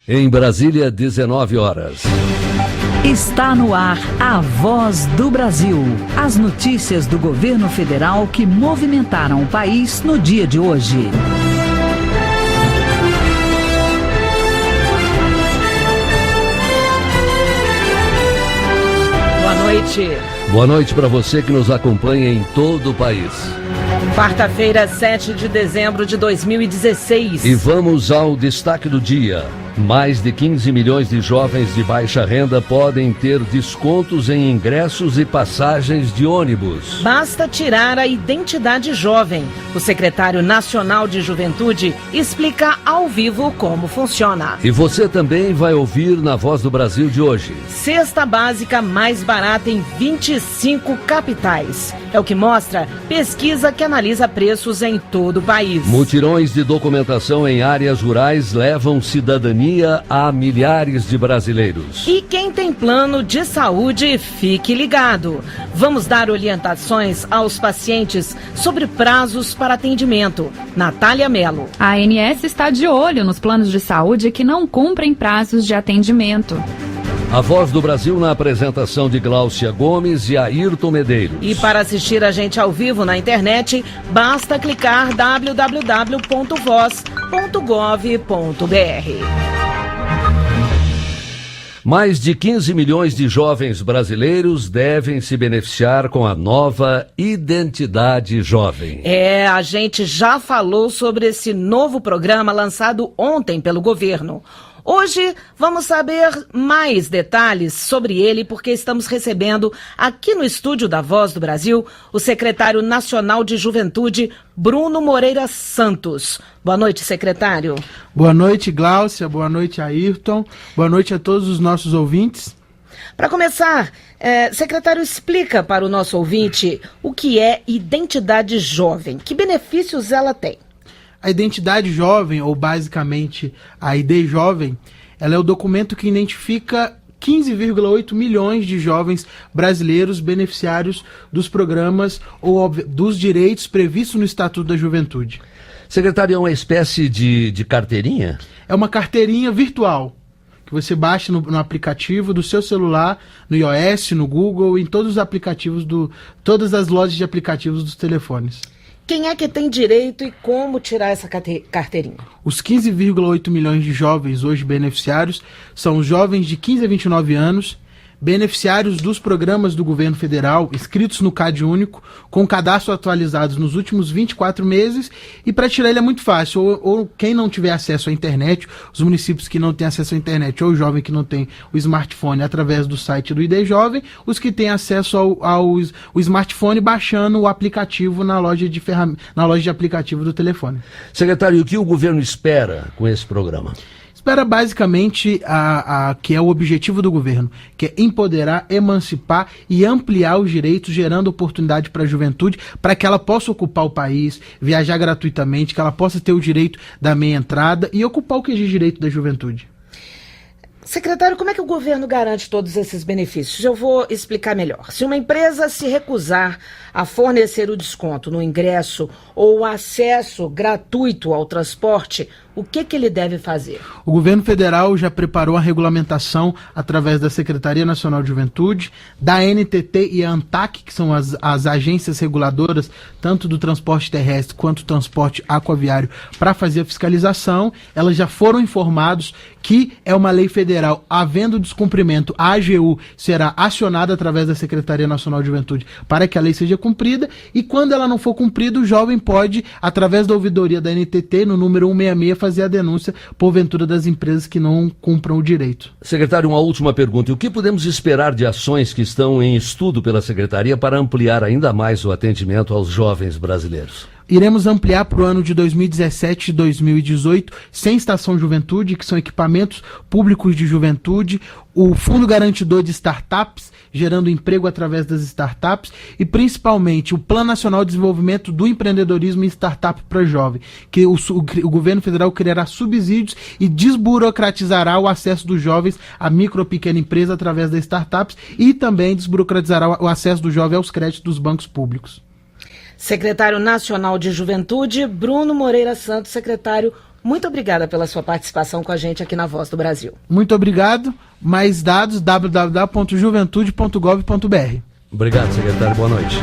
Em Brasília, 19 horas. Está no ar a Voz do Brasil. As notícias do governo federal que movimentaram o país no dia de hoje. Boa noite. Boa noite para você que nos acompanha em todo o país. Quarta-feira, 7 de dezembro de 2016. E vamos ao destaque do dia. Mais de 15 milhões de jovens de baixa renda podem ter descontos em ingressos e passagens de ônibus. Basta tirar a identidade jovem. O secretário nacional de Juventude explica ao vivo como funciona. E você também vai ouvir na Voz do Brasil de hoje. Cesta básica mais barata em 25 capitais. É o que mostra pesquisa que analisa preços em todo o país. Mutirões de documentação em áreas rurais levam cidadania a milhares de brasileiros. E quem tem plano de saúde, fique ligado. Vamos dar orientações aos pacientes sobre prazos para atendimento. Natália Mello. A ANS está de olho nos planos de saúde que não cumprem prazos de atendimento. A Voz do Brasil na apresentação de Gláucia Gomes e Ayrton Medeiros. E para assistir a gente ao vivo na internet, basta clicar www.voz.gov.br. Mais de 15 milhões de jovens brasileiros devem se beneficiar com a nova Identidade Jovem. A gente já falou sobre esse novo programa lançado ontem pelo governo. Hoje vamos saber mais detalhes sobre ele porque estamos recebendo aqui no estúdio da Voz do Brasil o secretário nacional de Juventude, Bruno Moreira Santos. Boa noite, secretário. Boa noite, Gláucia. Boa noite, Ayrton. Boa noite a todos os nossos ouvintes. Para começar, secretário, explica para o nosso ouvinte o que é Identidade Jovem. Que benefícios ela tem? A Identidade Jovem, ou basicamente a ID Jovem, ela é o documento que identifica 15,8 milhões de jovens brasileiros beneficiários dos programas ou dos direitos previstos no Estatuto da Juventude. Secretário, é uma espécie de carteirinha? É uma carteirinha virtual, que você baixa no aplicativo do seu celular, no iOS, no Google, em todos os aplicativos, todas as lojas de aplicativos dos telefones. Quem é que tem direito e como tirar essa carteirinha? Os 15,8 milhões de jovens hoje beneficiários são os jovens de 15 a 29 anos, beneficiários dos programas do governo federal, inscritos no CadÚnico, com cadastro atualizados nos últimos 24 meses, e para tirar ele é muito fácil, ou quem não tiver acesso à internet, os municípios que não têm acesso à internet, ou o jovem que não tem o smartphone através do site do ID Jovem, os que têm acesso ao smartphone baixando o aplicativo na loja de aplicativo do telefone. Secretário, o que o governo espera com esse programa? Espera basicamente que é o objetivo do governo, que é empoderar, emancipar e ampliar os direitos, gerando oportunidade para a juventude, para que ela possa ocupar o país, viajar gratuitamente, que ela possa ter o direito da meia entrada e ocupar o que é de direito da juventude. Secretário, como é que o governo garante todos esses benefícios? Eu vou explicar melhor. Se uma empresa se recusar a fornecer o desconto no ingresso ou o acesso gratuito ao transporte, o que ele deve fazer? O governo federal já preparou a regulamentação através da Secretaria Nacional de Juventude, da NTT e a ANTAC, que são as agências reguladoras, tanto do transporte terrestre quanto do transporte aquaviário, para fazer a fiscalização. Elas já foram informados que é uma lei federal. Havendo descumprimento, a AGU será acionada através da Secretaria Nacional de Juventude para que a lei seja cumprida, e quando ela não for cumprida, o jovem pode, através da ouvidoria da NTT, no número 166, fazer a denúncia, porventura, das empresas que não cumpram o direito. Secretário, uma última pergunta. E o que podemos esperar de ações que estão em estudo pela Secretaria para ampliar ainda mais o atendimento aos jovens brasileiros? Iremos ampliar para o ano de 2017 e 2018, sem estação juventude, que são equipamentos públicos de juventude, o Fundo Garantidor de Startups, gerando emprego através das startups, e principalmente o Plano Nacional de Desenvolvimento do Empreendedorismo e Startup para Jovem, que o governo federal criará subsídios e desburocratizará o acesso dos jovens à micro e pequena empresa através das startups, e também desburocratizará o acesso do jovem aos créditos dos bancos públicos. Secretário Nacional de Juventude, Bruno Moreira Santos. Secretário, Muito obrigada pela sua participação com a gente aqui na Voz do Brasil. Muito obrigado. Mais dados, www.juventude.gov.br. Obrigado, secretário. Boa noite.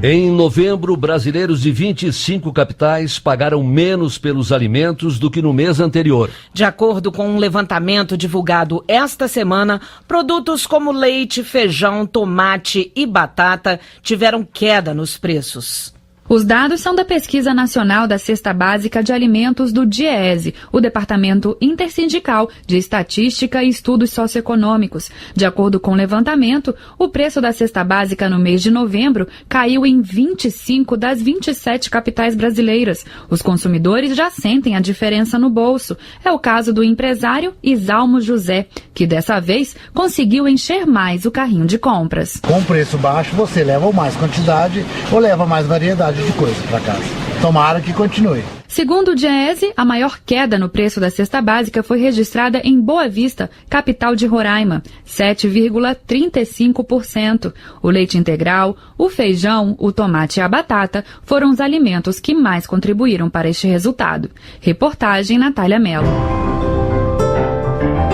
Em novembro, brasileiros de 25 capitais pagaram menos pelos alimentos do que no mês anterior. De acordo com um levantamento divulgado esta semana, produtos como leite, feijão, tomate e batata tiveram queda nos preços. Os dados são da Pesquisa Nacional da Cesta Básica de Alimentos do DIEESE, o Departamento Intersindical de Estatística e Estudos Socioeconômicos. De acordo com o levantamento, o preço da cesta básica no mês de novembro caiu em 25 das 27 capitais brasileiras. Os consumidores já sentem a diferença no bolso. É o caso do empresário Isalmo José, que dessa vez conseguiu encher mais o carrinho de compras. Com preço baixo, você leva mais quantidade ou leva mais variedade de coisa para casa. Tomara que continue. Segundo o DIEESE, a maior queda no preço da cesta básica foi registrada em Boa Vista, capital de Roraima, 7,35%. O leite integral, o feijão, o tomate e a batata foram os alimentos que mais contribuíram para este resultado. Reportagem Natália Mello.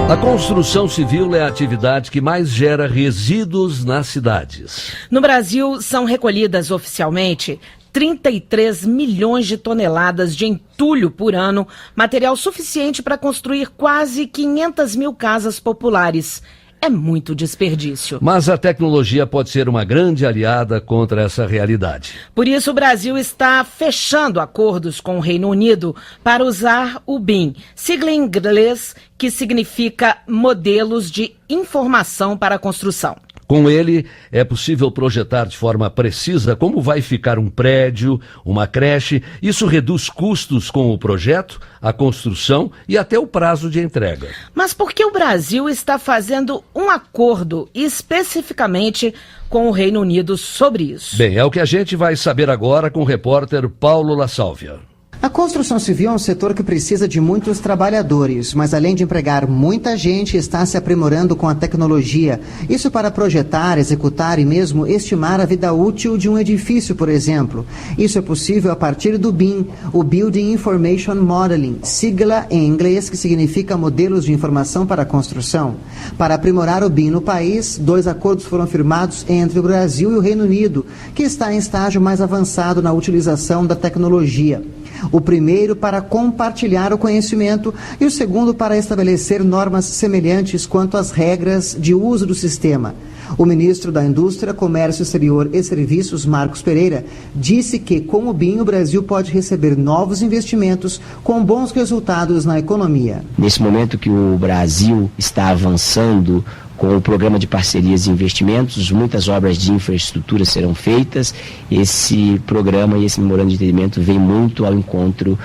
A construção civil é a atividade que mais gera resíduos nas cidades. No Brasil, são recolhidas oficialmente 33 milhões de toneladas de entulho por ano, material suficiente para construir quase 500 mil casas populares. É muito desperdício. Mas a tecnologia pode ser uma grande aliada contra essa realidade. Por isso, o Brasil está fechando acordos com o Reino Unido para usar o BIM, sigla em inglês que significa Modelos de Informação para a Construção. Com ele, é possível projetar de forma precisa como vai ficar um prédio, uma creche. Isso reduz custos com o projeto, a construção e até o prazo de entrega. Mas por que o Brasil está fazendo um acordo especificamente com o Reino Unido sobre isso? Bem, é o que a gente vai saber agora com o repórter Paulo La Sálvia. A construção civil é um setor que precisa de muitos trabalhadores, mas além de empregar muita gente, está se aprimorando com a tecnologia. Isso para projetar, executar e mesmo estimar a vida útil de um edifício, por exemplo. Isso é possível a partir do BIM, o Building Information Modeling, sigla em inglês que significa Modelos de Informação para a Construção. Para aprimorar o BIM no país, 2 acordos foram firmados entre o Brasil e o Reino Unido, que está em estágio mais avançado na utilização da tecnologia. O primeiro para compartilhar o conhecimento e o segundo para estabelecer normas semelhantes quanto às regras de uso do sistema. O ministro da Indústria, Comércio Exterior e Serviços, Marcos Pereira, disse que com o BIM o Brasil pode receber novos investimentos com bons resultados na economia. Nesse momento que o Brasil está avançando com o programa de parcerias e investimentos, muitas obras de infraestrutura serão feitas. Esse programa e esse memorando de entendimento vem muito ao encontro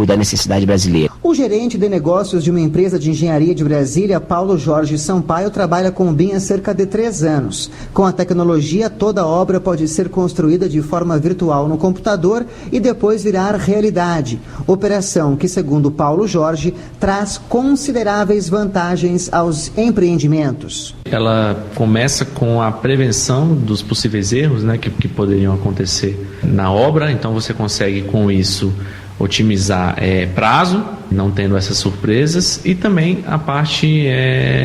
da necessidade brasileira. O gerente de negócios de uma empresa de engenharia de Brasília, Paulo Jorge Sampaio, trabalha com o BIM há cerca de 3 anos. Com a tecnologia, toda obra pode ser construída de forma virtual no computador e depois virar realidade. Operação que, segundo Paulo Jorge, traz consideráveis vantagens aos empreendimentos. Ela começa com a prevenção dos possíveis erros, que poderiam acontecer na obra. Então você consegue com isso otimizar prazo, não tendo essas surpresas, e também a parte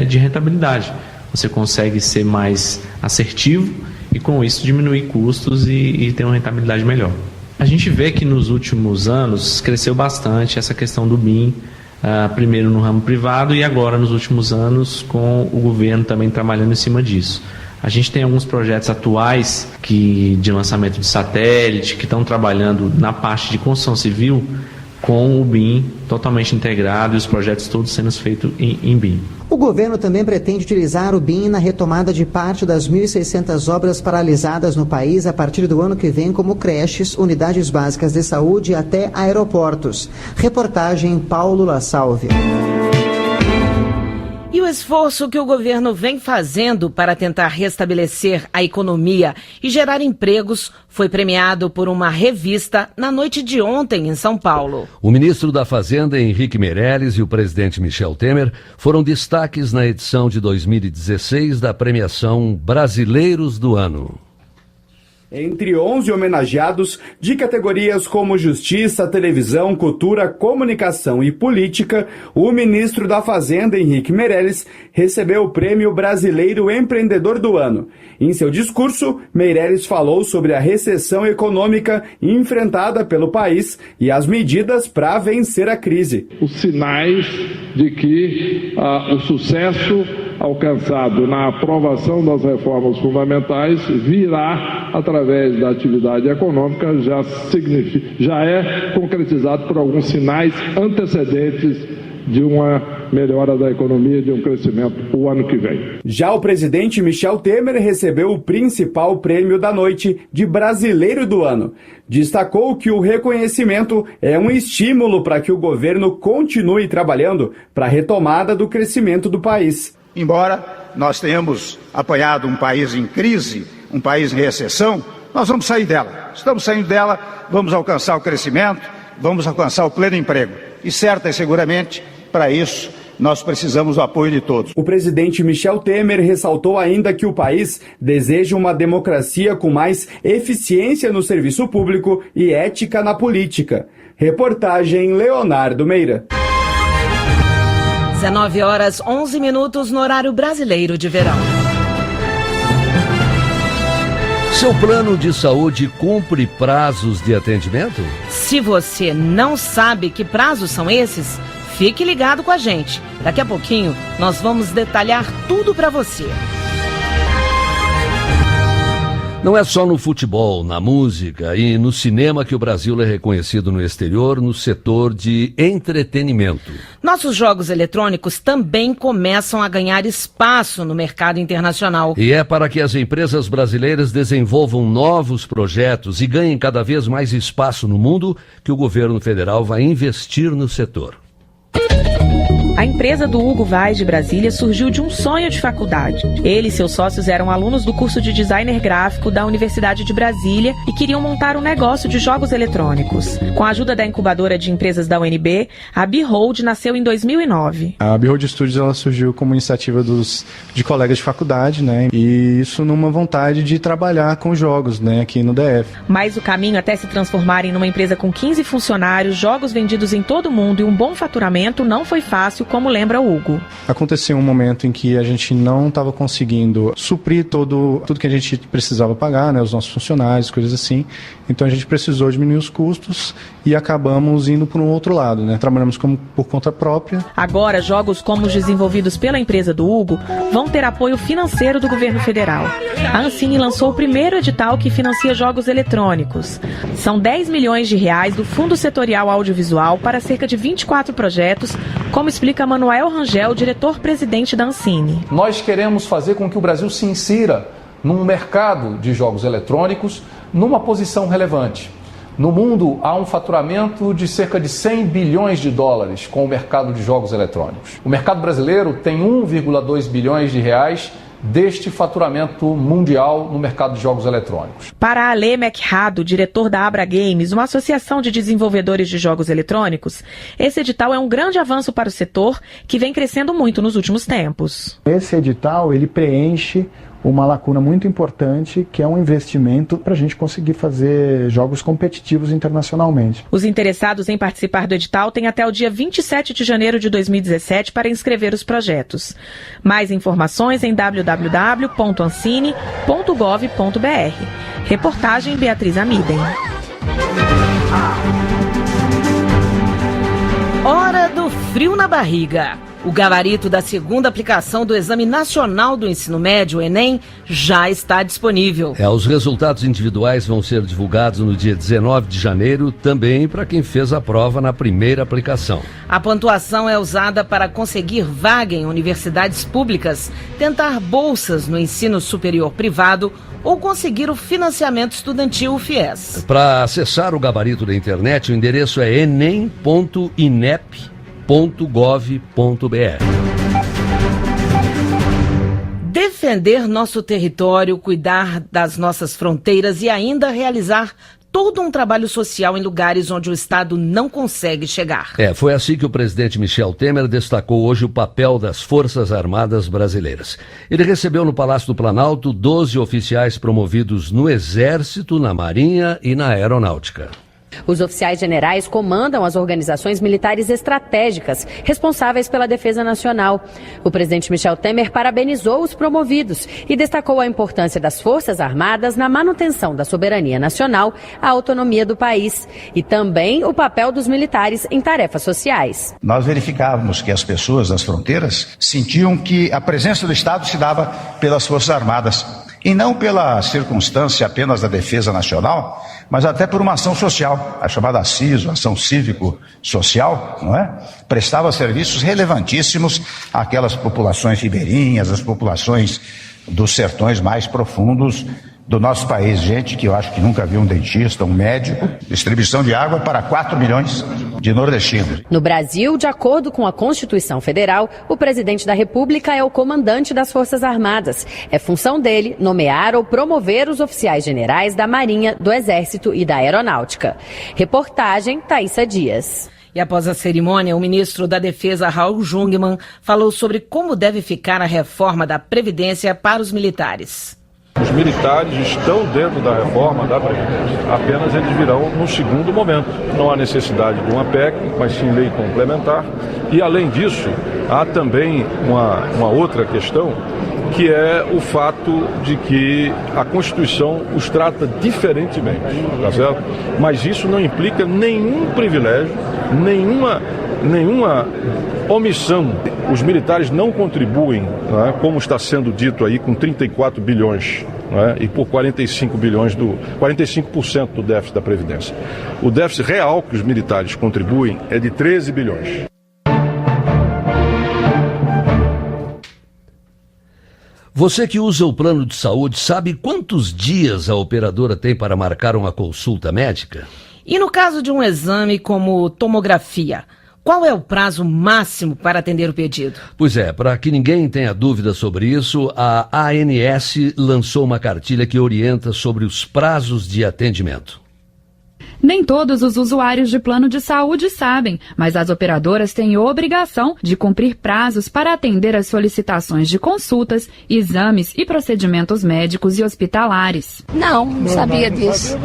de rentabilidade. Você consegue ser mais assertivo e com isso diminuir custos e ter uma rentabilidade melhor. A gente vê que nos últimos anos cresceu bastante essa questão do BIM, primeiro no ramo privado e agora nos últimos anos com o governo também trabalhando em cima disso. A gente tem alguns projetos atuais de lançamento de satélite que estão trabalhando na parte de construção civil com o BIM totalmente integrado e os projetos todos sendo feitos em BIM. O governo também pretende utilizar o BIM na retomada de parte das 1.600 obras paralisadas no país a partir do ano que vem, como creches, unidades básicas de saúde e até aeroportos. Reportagem Paulo La Sálvia. E o esforço que o governo vem fazendo para tentar restabelecer a economia e gerar empregos foi premiado por uma revista na noite de ontem em São Paulo. O ministro da Fazenda, Henrique Meirelles, e o presidente Michel Temer foram destaques na edição de 2016 da premiação Brasileiros do Ano. Entre 11 homenageados de categorias como Justiça, Televisão, Cultura, Comunicação e Política, o ministro da Fazenda, Henrique Meirelles, recebeu o Prêmio Brasileiro Empreendedor do Ano. Em seu discurso, Meirelles falou sobre a recessão econômica enfrentada pelo país e as medidas para vencer a crise. Os sinais de que o sucesso alcançado na aprovação das reformas fundamentais virá através da atividade econômica, já é concretizado por alguns sinais antecedentes de uma melhora da economia, de um crescimento o ano que vem. Já o presidente Michel Temer recebeu o principal prêmio da noite de Brasileiro do Ano. Destacou que o reconhecimento é um estímulo para que o governo continue trabalhando para a retomada do crescimento do país. Embora nós tenhamos apanhado um país em crise, um país em recessão, nós vamos sair dela. Estamos saindo dela, vamos alcançar o crescimento, vamos alcançar o pleno emprego. E certa e seguramente, para isso, nós precisamos do apoio de todos. O presidente Michel Temer ressaltou ainda que o país deseja uma democracia com mais eficiência no serviço público e ética na política. Reportagem Leonardo Meira. 19h11 no horário brasileiro de verão. Seu plano de saúde cumpre prazos de atendimento? Se você não sabe que prazos são esses, fique ligado com a gente. Daqui a pouquinho nós vamos detalhar tudo para você. Não é só no futebol, na música e no cinema que o Brasil é reconhecido no exterior no setor de entretenimento. Nossos jogos eletrônicos também começam a ganhar espaço no mercado internacional. E é para que as empresas brasileiras desenvolvam novos projetos e ganhem cada vez mais espaço no mundo que o governo federal vai investir no setor. A empresa do Hugo Vaz de Brasília surgiu de um sonho de faculdade. Ele e seus sócios eram alunos do curso de designer gráfico da Universidade de Brasília e queriam montar um negócio de jogos eletrônicos. Com a ajuda da incubadora de empresas da UNB, a Behold nasceu em 2009. A Behold Studios ela surgiu como iniciativa de colegas de faculdade, né? E isso numa vontade de trabalhar com jogos, né? Aqui no DF. Mas o caminho até se transformarem numa empresa com 15 funcionários, jogos vendidos em todo o mundo e um bom faturamento não foi fácil, como lembra o Hugo. Aconteceu um momento em que a gente não estava conseguindo suprir tudo que a gente precisava pagar, né, os nossos funcionários, coisas assim. Então a gente precisou diminuir os custos e acabamos indo para um outro lado, né? Trabalhamos por conta própria. Agora, jogos como os desenvolvidos pela empresa do Hugo vão ter apoio financeiro do governo federal. A Ancine lançou o primeiro edital que financia jogos eletrônicos. São 10 milhões de reais do Fundo Setorial Audiovisual para cerca de 24 projetos, como explica Manuel Rangel, diretor-presidente da Ancine. Nós queremos fazer com que o Brasil se insira num mercado de jogos eletrônicos numa posição relevante. No mundo, há um faturamento de cerca de 100 bilhões de dólares com o mercado de jogos eletrônicos. O mercado brasileiro tem 1,2 bilhões de reais deste faturamento mundial no mercado de jogos eletrônicos. Para Ale Mekrado, diretor da Abra Games, uma associação de desenvolvedores de jogos eletrônicos, esse edital é um grande avanço para o setor que vem crescendo muito nos últimos tempos. Esse edital, ele preenche uma lacuna muito importante, que é um investimento para a gente conseguir fazer jogos competitivos internacionalmente. Os interessados em participar do edital têm até o dia 27 de janeiro de 2017 para inscrever os projetos. Mais informações em www.ancine.gov.br. Reportagem Beatriz Amiden. Hora do frio na barriga. O gabarito da segunda aplicação do Exame Nacional do Ensino Médio, Enem, já está disponível. Os resultados individuais vão ser divulgados no dia 19 de janeiro, também para quem fez a prova na primeira aplicação. A pontuação é usada para conseguir vaga em universidades públicas, tentar bolsas no ensino superior privado ou conseguir o financiamento estudantil FIES. Para acessar o gabarito da internet, o endereço é enem.inep.gov.br. Defender nosso território, cuidar das nossas fronteiras e ainda realizar todo um trabalho social em lugares onde o Estado não consegue chegar. Foi assim que o presidente Michel Temer destacou hoje o papel das Forças Armadas brasileiras. Ele recebeu no Palácio do Planalto 12 oficiais promovidos no Exército, na Marinha e na Aeronáutica. Os oficiais generais comandam as organizações militares estratégicas responsáveis pela defesa nacional. O presidente Michel Temer parabenizou os promovidos e destacou a importância das Forças Armadas na manutenção da soberania nacional, a autonomia do país e também o papel dos militares em tarefas sociais. Nós verificávamos que as pessoas das fronteiras sentiam que a presença do Estado se dava pelas Forças Armadas e não pela circunstância apenas da defesa nacional, mas até por uma ação social, a chamada CISO, ação cívico-social, não é? Prestava serviços relevantíssimos àquelas populações ribeirinhas, as populações dos sertões mais profundos do nosso país. Gente que eu acho que nunca viu um dentista, um médico, distribuição de água para 4 milhões de nordestinos. No Brasil, de acordo com a Constituição Federal, o presidente da República é o comandante das Forças Armadas. É função dele nomear ou promover os oficiais generais da Marinha, do Exército e da Aeronáutica. Reportagem Thaísa Dias. E após a cerimônia, o ministro da Defesa, Raul Jungmann, falou sobre como deve ficar a reforma da Previdência para os militares. Os militares estão dentro da reforma da Previdência, apenas eles virão no segundo momento. Não há necessidade de uma PEC, mas sim lei complementar. E além disso, há também uma outra questão, que é o fato de que a Constituição os trata diferentemente, tá certo? Mas isso não implica nenhum privilégio, nenhuma omissão. Os militares não contribuem, não é, como está sendo dito aí, com 34 bilhões, não é, e por 45% do déficit da Previdência. O déficit real que os militares contribuem é de 13 bilhões. Você que usa o plano de saúde sabe quantos dias a operadora tem para marcar uma consulta médica? E no caso de um exame como tomografia, qual é o prazo máximo para atender o pedido? Pois é, para que ninguém tenha dúvida sobre isso, a ANS lançou uma cartilha que orienta sobre os prazos de atendimento. Nem todos os usuários de plano de saúde sabem, mas as operadoras têm obrigação de cumprir prazos para atender as solicitações de consultas, exames e procedimentos médicos e hospitalares. Não sabia disso.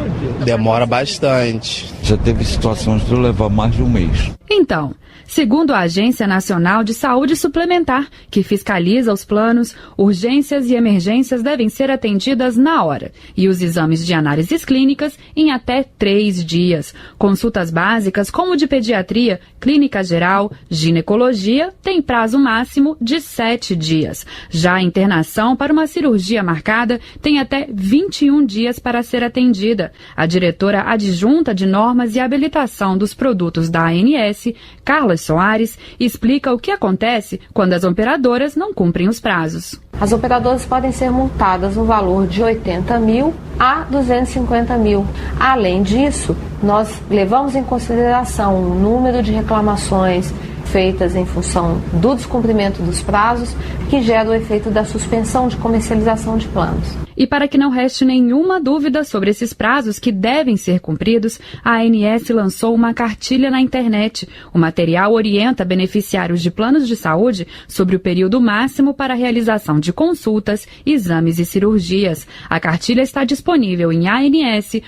Demora bastante. Já teve situações de eu levar mais de um mês. Então, segundo a Agência Nacional de Saúde Suplementar, que fiscaliza os planos, urgências e emergências devem ser atendidas na hora e os exames de análises clínicas em até 3 dias. Consultas básicas como de pediatria, clínica geral, ginecologia têm prazo máximo de 7 dias. Já a internação para uma cirurgia marcada tem até 21 dias para ser atendida. A diretora adjunta de normas e habilitação dos produtos da ANS, Carla Soares, explica o que acontece quando as operadoras não cumprem os prazos. As operadoras podem ser multadas no valor de 80 mil a 250 mil. Além disso, nós levamos em consideração o número de reclamações feitas em função do descumprimento dos prazos, que gera o efeito da suspensão de comercialização de planos. E para que não reste nenhuma dúvida sobre esses prazos que devem ser cumpridos, a ANS lançou uma cartilha na internet. O material orienta beneficiários de planos de saúde sobre o período máximo para a realização de consultas, exames e cirurgias. A cartilha está disponível em ans.gov.br.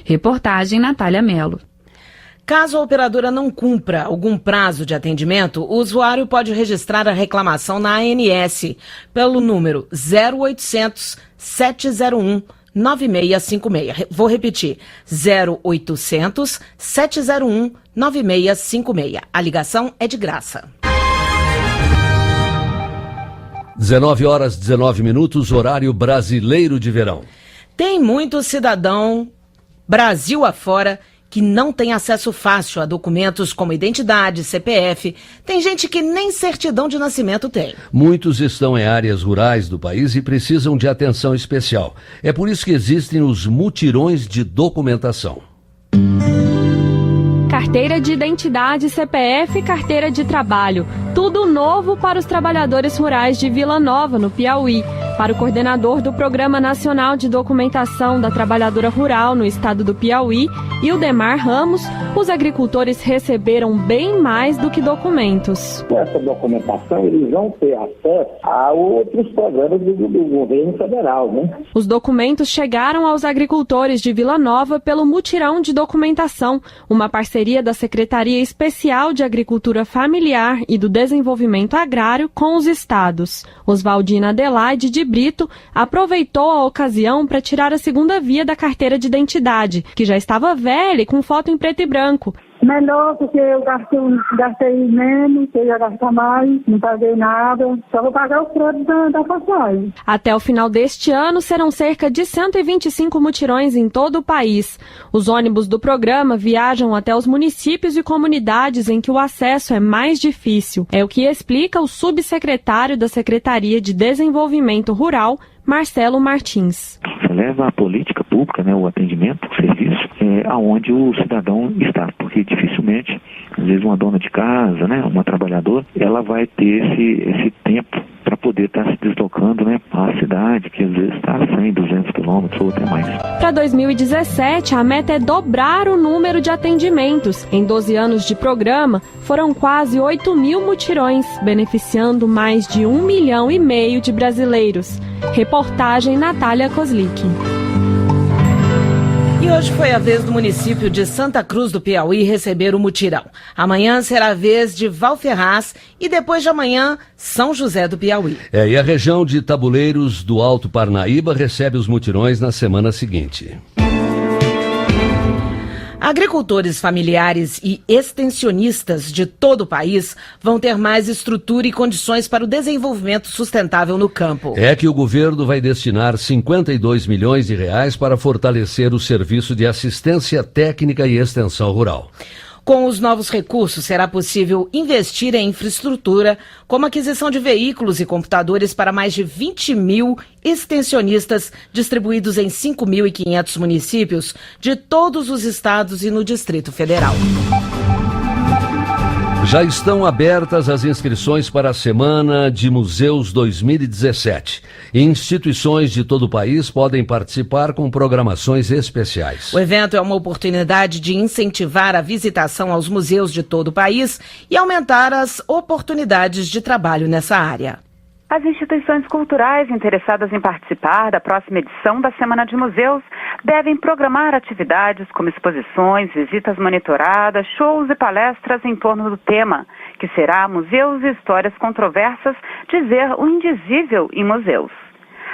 Reportagem Natália Mello. Caso a operadora não cumpra algum prazo de atendimento, o usuário pode registrar a reclamação na ANS pelo número 0800 701 9656. Vou repetir, 0800 701 9656. A ligação é de graça. 19h19, horário brasileiro de verão. Tem muito cidadão Brasil afora que não tem acesso fácil a documentos como identidade, CPF. Tem gente que nem certidão de nascimento tem. Muitos estão em áreas rurais do país e precisam de atenção especial. É por isso que existem os mutirões de documentação. Carteira de identidade, CPF e carteira de trabalho. Tudo novo para os trabalhadores rurais de Vila Nova, no Piauí. Para o coordenador do Programa Nacional de Documentação da Trabalhadora Rural no estado do Piauí, Ildemar Ramos, os agricultores receberam bem mais do que documentos. Com essa documentação, eles vão ter acesso a outros programas do governo federal, né? Os documentos chegaram aos agricultores de Vila Nova pelo Mutirão de Documentação, uma parceria da Secretaria Especial de Agricultura Familiar e do Desenvolvimento Agrário com os estados. Oswaldina Adelaide de Brito aproveitou a ocasião para tirar a segunda via da carteira de identidade, que já estava velha e com foto em preto e branco. Melhor, porque eu gastei menos, eu ia gastar mais, não paguei nada, só vou pagar o crédito da passagem. Até o final deste ano, serão cerca de 125 mutirões em todo o país. Os ônibus do programa viajam até os municípios e comunidades em que o acesso é mais difícil. É o que explica o subsecretário da Secretaria de Desenvolvimento Rural, Marcelo Martins. Você leva a política pública, né, o atendimento, o serviço, aonde o cidadão está, porque dificilmente, às vezes uma dona de casa, né, uma trabalhadora, ela vai ter esse tempo para poder estar se deslocando, né, à cidade, que às vezes está a 100, 200 quilômetros ou até mais. Para 2017, a meta é dobrar o número de atendimentos. Em 12 anos de programa, foram quase 8 mil mutirões, beneficiando mais de 1,5 milhão de brasileiros. Reportagem Natália Kozlik. E hoje foi a vez do município de Santa Cruz do Piauí receber o mutirão. Amanhã será a vez de Valferraz e depois de amanhã, São José do Piauí. E a região de Tabuleiros do Alto Parnaíba recebe os mutirões na semana seguinte. Agricultores familiares e extensionistas de todo o país vão ter mais estrutura e condições para o desenvolvimento sustentável no campo. É que o governo vai destinar 52 milhões de reais para fortalecer o serviço de assistência técnica e extensão rural. Com os novos recursos, será possível investir em infraestrutura, como aquisição de veículos e computadores para mais de 20 mil extensionistas distribuídos em 5.500 municípios de todos os estados e no Distrito Federal. Já estão abertas as inscrições para a Semana de Museus 2017. Instituições de todo o país podem participar com programações especiais. O evento é uma oportunidade de incentivar a visitação aos museus de todo o país e aumentar as oportunidades de trabalho nessa área. As instituições culturais interessadas em participar da próxima edição da Semana de Museus devem programar atividades como exposições, visitas monitoradas, shows e palestras em torno do tema, que será Museus e Histórias Controversas, dizer o indizível em museus.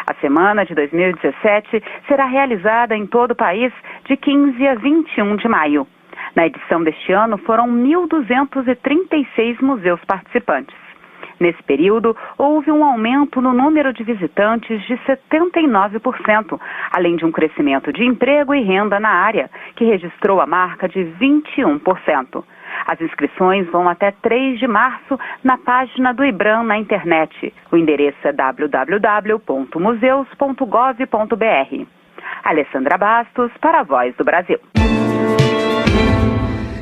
A Semana de 2017 será realizada em todo o país de 15 a 21 de maio. Na edição deste ano foram 1.236 museus participantes. Nesse período, houve um aumento no número de visitantes de 79%, além de um crescimento de emprego e renda na área, que registrou a marca de 21%. As inscrições vão até 3 de março na página do IBRAM na internet. O endereço é www.museus.gov.br. Alessandra Bastos, para a Voz do Brasil.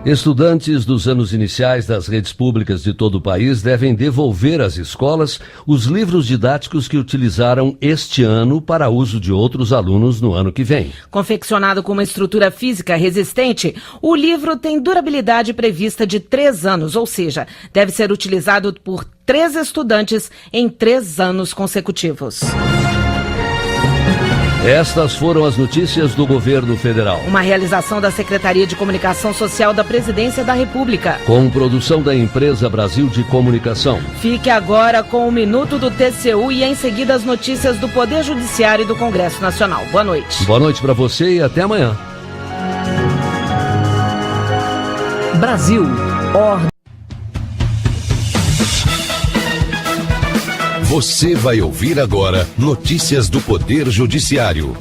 Estudantes dos anos iniciais das redes públicas de todo o país devem devolver às escolas os livros didáticos que utilizaram este ano para uso de outros alunos no ano que vem. Confeccionado com uma estrutura física resistente, o livro tem durabilidade prevista de 3 anos, ou seja, deve ser utilizado por 3 estudantes em 3 anos consecutivos. Estas foram as notícias do governo federal. Uma realização da Secretaria de Comunicação Social da Presidência da República. Com produção da Empresa Brasil de Comunicação. Fique agora com o Minuto do TCU e em seguida as notícias do Poder Judiciário e do Congresso Nacional. Boa noite. Boa noite para você e até amanhã. Brasil. Ordem. Você vai ouvir agora notícias do Poder Judiciário.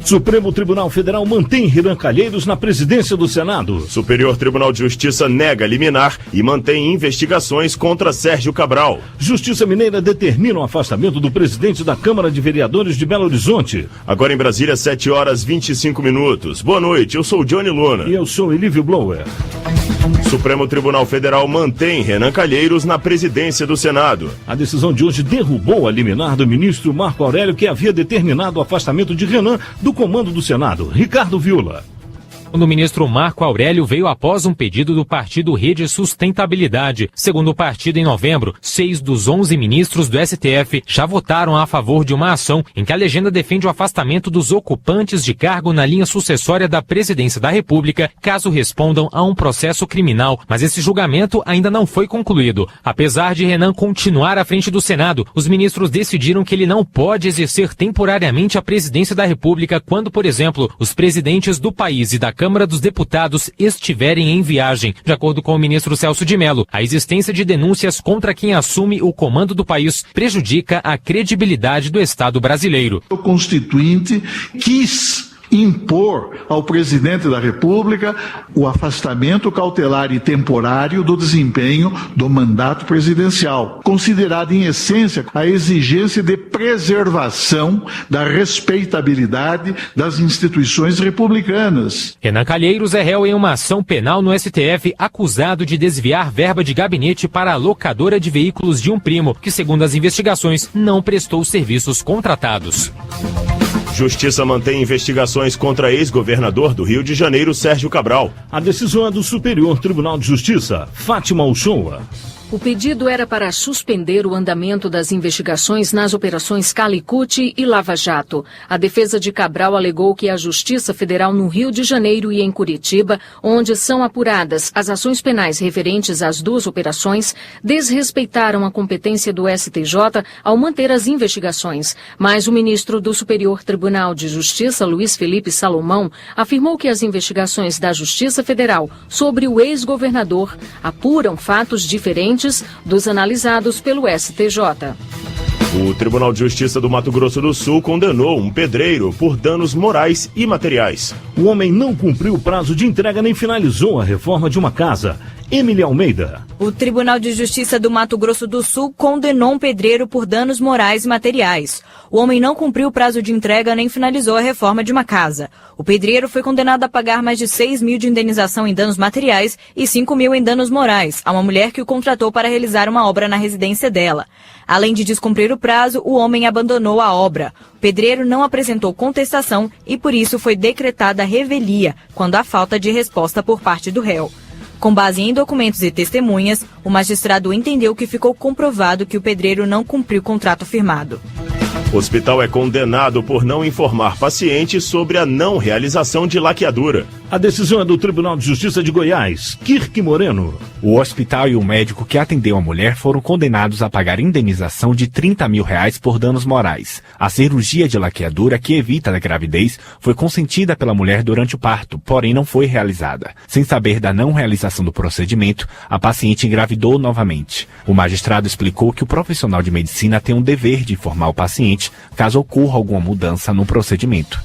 Supremo Tribunal Federal mantém Renan Calheiros na presidência do Senado. Superior Tribunal de Justiça nega liminar e mantém investigações contra Sérgio Cabral. Justiça Mineira determina o afastamento do presidente da Câmara de Vereadores de Belo Horizonte. Agora em Brasília, 7h25. Boa noite, eu sou o Johnny Luna. E eu sou Elívio Blower. Supremo Tribunal Federal mantém Renan Calheiros na presidência do Senado. A decisão de hoje derrubou a liminar do ministro Marco Aurélio, que havia determinado o afastamento de Renan do comando do Senado. Ricardo Viola. O ministro Marco Aurélio veio após um pedido do partido Rede Sustentabilidade. Segundo o partido, em novembro, 6 dos 11 ministros do STF já votaram a favor de uma ação em que a legenda defende o afastamento dos ocupantes de cargo na linha sucessória da presidência da República, caso respondam a um processo criminal. Mas esse julgamento ainda não foi concluído. Apesar de Renan continuar à frente do Senado, os ministros decidiram que ele não pode exercer temporariamente a presidência da República quando, por exemplo, os presidentes do país e da Câmara dos Deputados estiverem em viagem. De acordo com o ministro Celso de Mello, a existência de denúncias contra quem assume o comando do país prejudica a credibilidade do Estado brasileiro. O Constituinte quis impor ao presidente da República o afastamento cautelar e temporário do desempenho do mandato presidencial, considerado em essência a exigência de preservação da respeitabilidade das instituições republicanas. Renan Calheiros é réu em uma ação penal no STF, acusado de desviar verba de gabinete para a locadora de veículos de um primo, que, segundo as investigações, não prestou serviços contratados. Justiça mantém investigações contra ex-governador do Rio de Janeiro, Sérgio Cabral. A decisão é do Superior Tribunal de Justiça, Fátima Uchoa. O pedido era para suspender o andamento das investigações nas operações Calicut e Lava Jato. A defesa de Cabral alegou que a Justiça Federal no Rio de Janeiro e em Curitiba, onde são apuradas as ações penais referentes às duas operações, desrespeitaram a competência do STJ ao manter as investigações. Mas o ministro do Superior Tribunal de Justiça, Luiz Felipe Salomão, afirmou que as investigações da Justiça Federal sobre o ex-governador apuram fatos diferentes dos analisados pelo STJ. O Tribunal de Justiça do Mato Grosso do Sul condenou um pedreiro por danos morais e materiais. O homem não cumpriu o prazo de entrega nem finalizou a reforma de uma casa. Emily Almeida. O Tribunal de Justiça do Mato Grosso do Sul condenou um pedreiro por danos morais e materiais. O homem não cumpriu o prazo de entrega nem finalizou a reforma de uma casa. O pedreiro foi condenado a pagar mais de 6 mil de indenização em danos materiais e 5 mil em danos morais a uma mulher que o contratou para realizar uma obra na residência dela. Além de descumprir o prazo, o homem abandonou a obra. O pedreiro não apresentou contestação e por isso foi decretada revelia, quando há falta de resposta por parte do réu. Com base em documentos e testemunhas, o magistrado entendeu que ficou comprovado que o pedreiro não cumpriu o contrato firmado. O hospital é condenado por não informar pacientes sobre a não realização de laqueadura. A decisão é do Tribunal de Justiça de Goiás, Kirk Moreno. O hospital e o médico que atendeu a mulher foram condenados a pagar indenização de R$30 mil por danos morais. A cirurgia de laqueadura que evita a gravidez foi consentida pela mulher durante o parto, porém não foi realizada. Sem saber da não realização do procedimento, a paciente engravidou novamente. O magistrado explicou que o profissional de medicina tem um dever de informar o paciente caso ocorra alguma mudança no procedimento.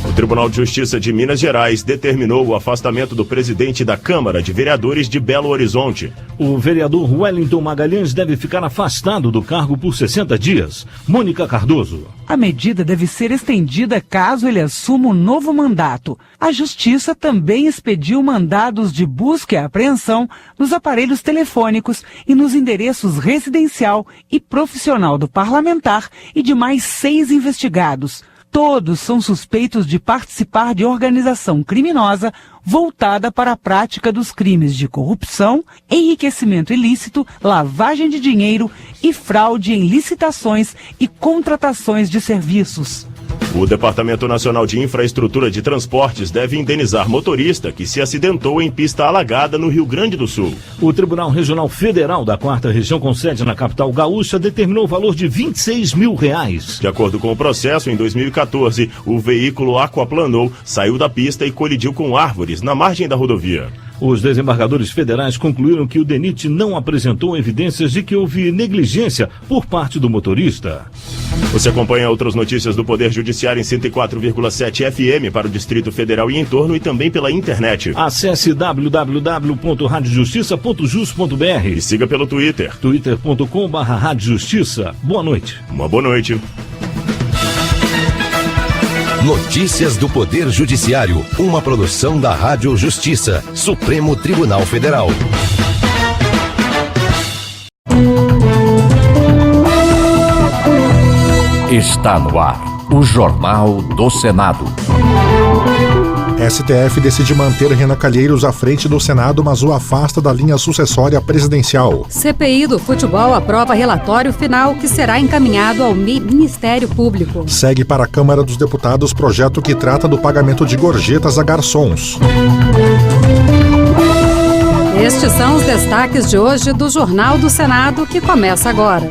O Tribunal de Justiça de Minas Gerais determinou o afastamento do presidente da Câmara de Vereadores de Belo Horizonte. O vereador Wellington Magalhães deve ficar afastado do cargo por 60 dias. Mônica Cardoso. A medida deve ser estendida caso ele assuma um novo mandato. A Justiça também expediu mandados de busca e apreensão nos aparelhos telefônicos e nos endereços residencial e profissional do parlamentar e de mais 6 investigados. Todos são suspeitos de participar de organização criminosa voltada para a prática dos crimes de corrupção, enriquecimento ilícito, lavagem de dinheiro e fraude em licitações e contratações de serviços. O Departamento Nacional de Infraestrutura de Transportes deve indenizar motorista que se acidentou em pista alagada no Rio Grande do Sul. O Tribunal Regional Federal da 4ª Região, com sede na capital gaúcha, determinou o valor de R$26 mil. De acordo com o processo, em 2014, o veículo aquaplanou, saiu da pista e colidiu com árvores na margem da rodovia. Os desembargadores federais concluíram que o DENIT não apresentou evidências de que houve negligência por parte do motorista. Você acompanha outras notícias do Poder Judiciário em 104,7 FM para o Distrito Federal e entorno e também pela internet. Acesse www.radiojustiça.jus.br e siga pelo Twitter. twitter.com/radiojustiça. Boa noite. Uma boa noite. Notícias do Poder Judiciário, uma produção da Rádio Justiça, Supremo Tribunal Federal. Está no ar, o Jornal do Senado. STF decide manter Renan Calheiros à frente do Senado, mas o afasta da linha sucessória presidencial. CPI do futebol aprova relatório final que será encaminhado ao Ministério Público. Segue para a Câmara dos Deputados projeto que trata do pagamento de gorjetas a garçons. Estes são os destaques de hoje do Jornal do Senado, que começa agora.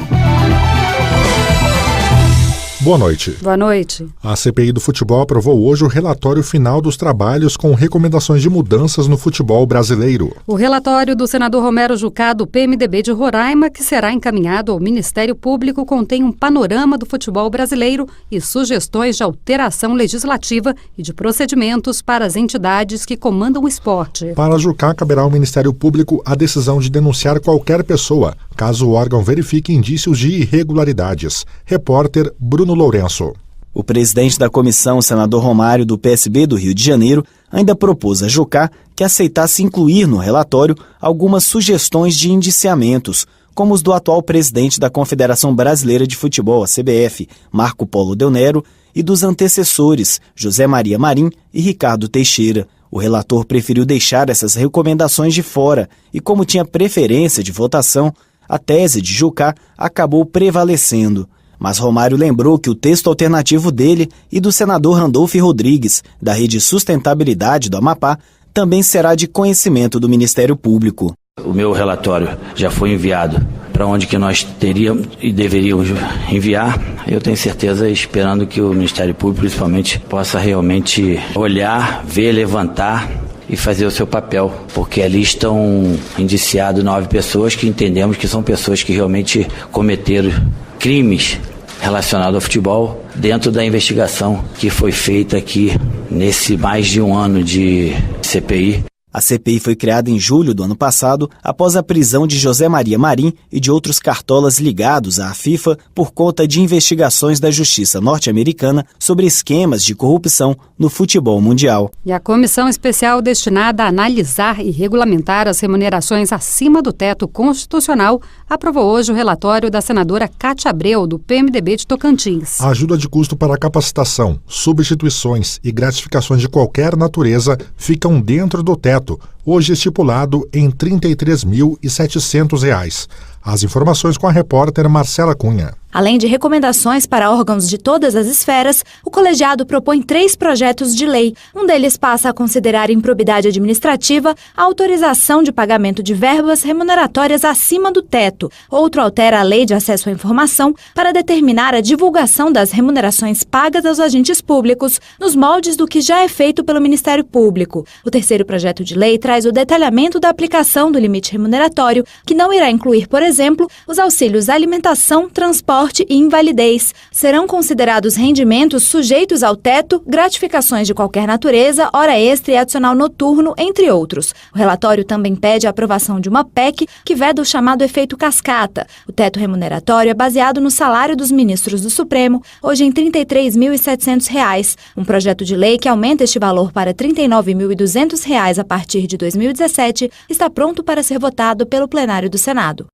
Boa noite. Boa noite. A CPI do futebol aprovou hoje o relatório final dos trabalhos com recomendações de mudanças no futebol brasileiro. O relatório do senador Romero Jucá, do PMDB de Roraima, que será encaminhado ao Ministério Público, contém um panorama do futebol brasileiro e sugestões de alteração legislativa e de procedimentos para as entidades que comandam o esporte. Para Jucá, caberá ao Ministério Público a decisão de denunciar qualquer pessoa, caso o órgão verifique indícios de irregularidades. Repórter Bruno Lourenço. O presidente da comissão, senador Romário, do PSB do Rio de Janeiro, ainda propôs a Jucá que aceitasse incluir no relatório algumas sugestões de indiciamentos, como os do atual presidente da Confederação Brasileira de Futebol, a CBF, Marco Polo Del Nero, e dos antecessores, José Maria Marim e Ricardo Teixeira. O relator preferiu deixar essas recomendações de fora e, como tinha preferência de votação, a tese de Jucá acabou prevalecendo. Mas Romário lembrou que o texto alternativo dele e do senador Randolfo Rodrigues, da Rede Sustentabilidade do Amapá, também será de conhecimento do Ministério Público. O meu relatório já foi enviado para onde que nós teríamos e deveríamos enviar. Eu tenho certeza, esperando que o Ministério Público, principalmente, possa realmente olhar, ver, levantar e fazer o seu papel, porque ali estão indiciadas 9 pessoas que entendemos que são pessoas que realmente cometeram crimes relacionados ao futebol dentro da investigação que foi feita aqui nesse mais de um ano de CPI. A CPI foi criada em julho do ano passado, após a prisão de José Maria Marim e de outros cartolas ligados à FIFA por conta de investigações da Justiça norte-americana sobre esquemas de corrupção no futebol mundial. E a comissão especial destinada a analisar e regulamentar as remunerações acima do teto constitucional aprovou hoje o relatório da senadora Cátia Abreu, do PMDB de Tocantins. A ajuda de custo para capacitação, substituições e gratificações de qualquer natureza ficam dentro do teto, hoje estipulado em R$ 33.700. As informações com a repórter Marcela Cunha. Além de recomendações para órgãos de todas as esferas, o colegiado propõe 3 projetos de lei. Um deles passa a considerar improbidade administrativa a autorização de pagamento de verbas remuneratórias acima do teto. Outro altera a Lei de Acesso à Informação para determinar a divulgação das remunerações pagas aos agentes públicos, nos moldes do que já é feito pelo Ministério Público. O terceiro projeto de lei traz o detalhamento da aplicação do limite remuneratório, que não irá incluir, por exemplo, os auxílios alimentação, transporte e invalidez. Serão considerados rendimentos sujeitos ao teto, gratificações de qualquer natureza, hora extra e adicional noturno, entre outros. O relatório também pede a aprovação de uma PEC que veda o chamado efeito cascata. O teto remuneratório é baseado no salário dos ministros do Supremo, hoje em R$ 33.700. Um projeto de lei que aumenta este valor para R$ 39.200 a partir de 2017 está pronto para ser votado pelo plenário do Senado.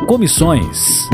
Comissões.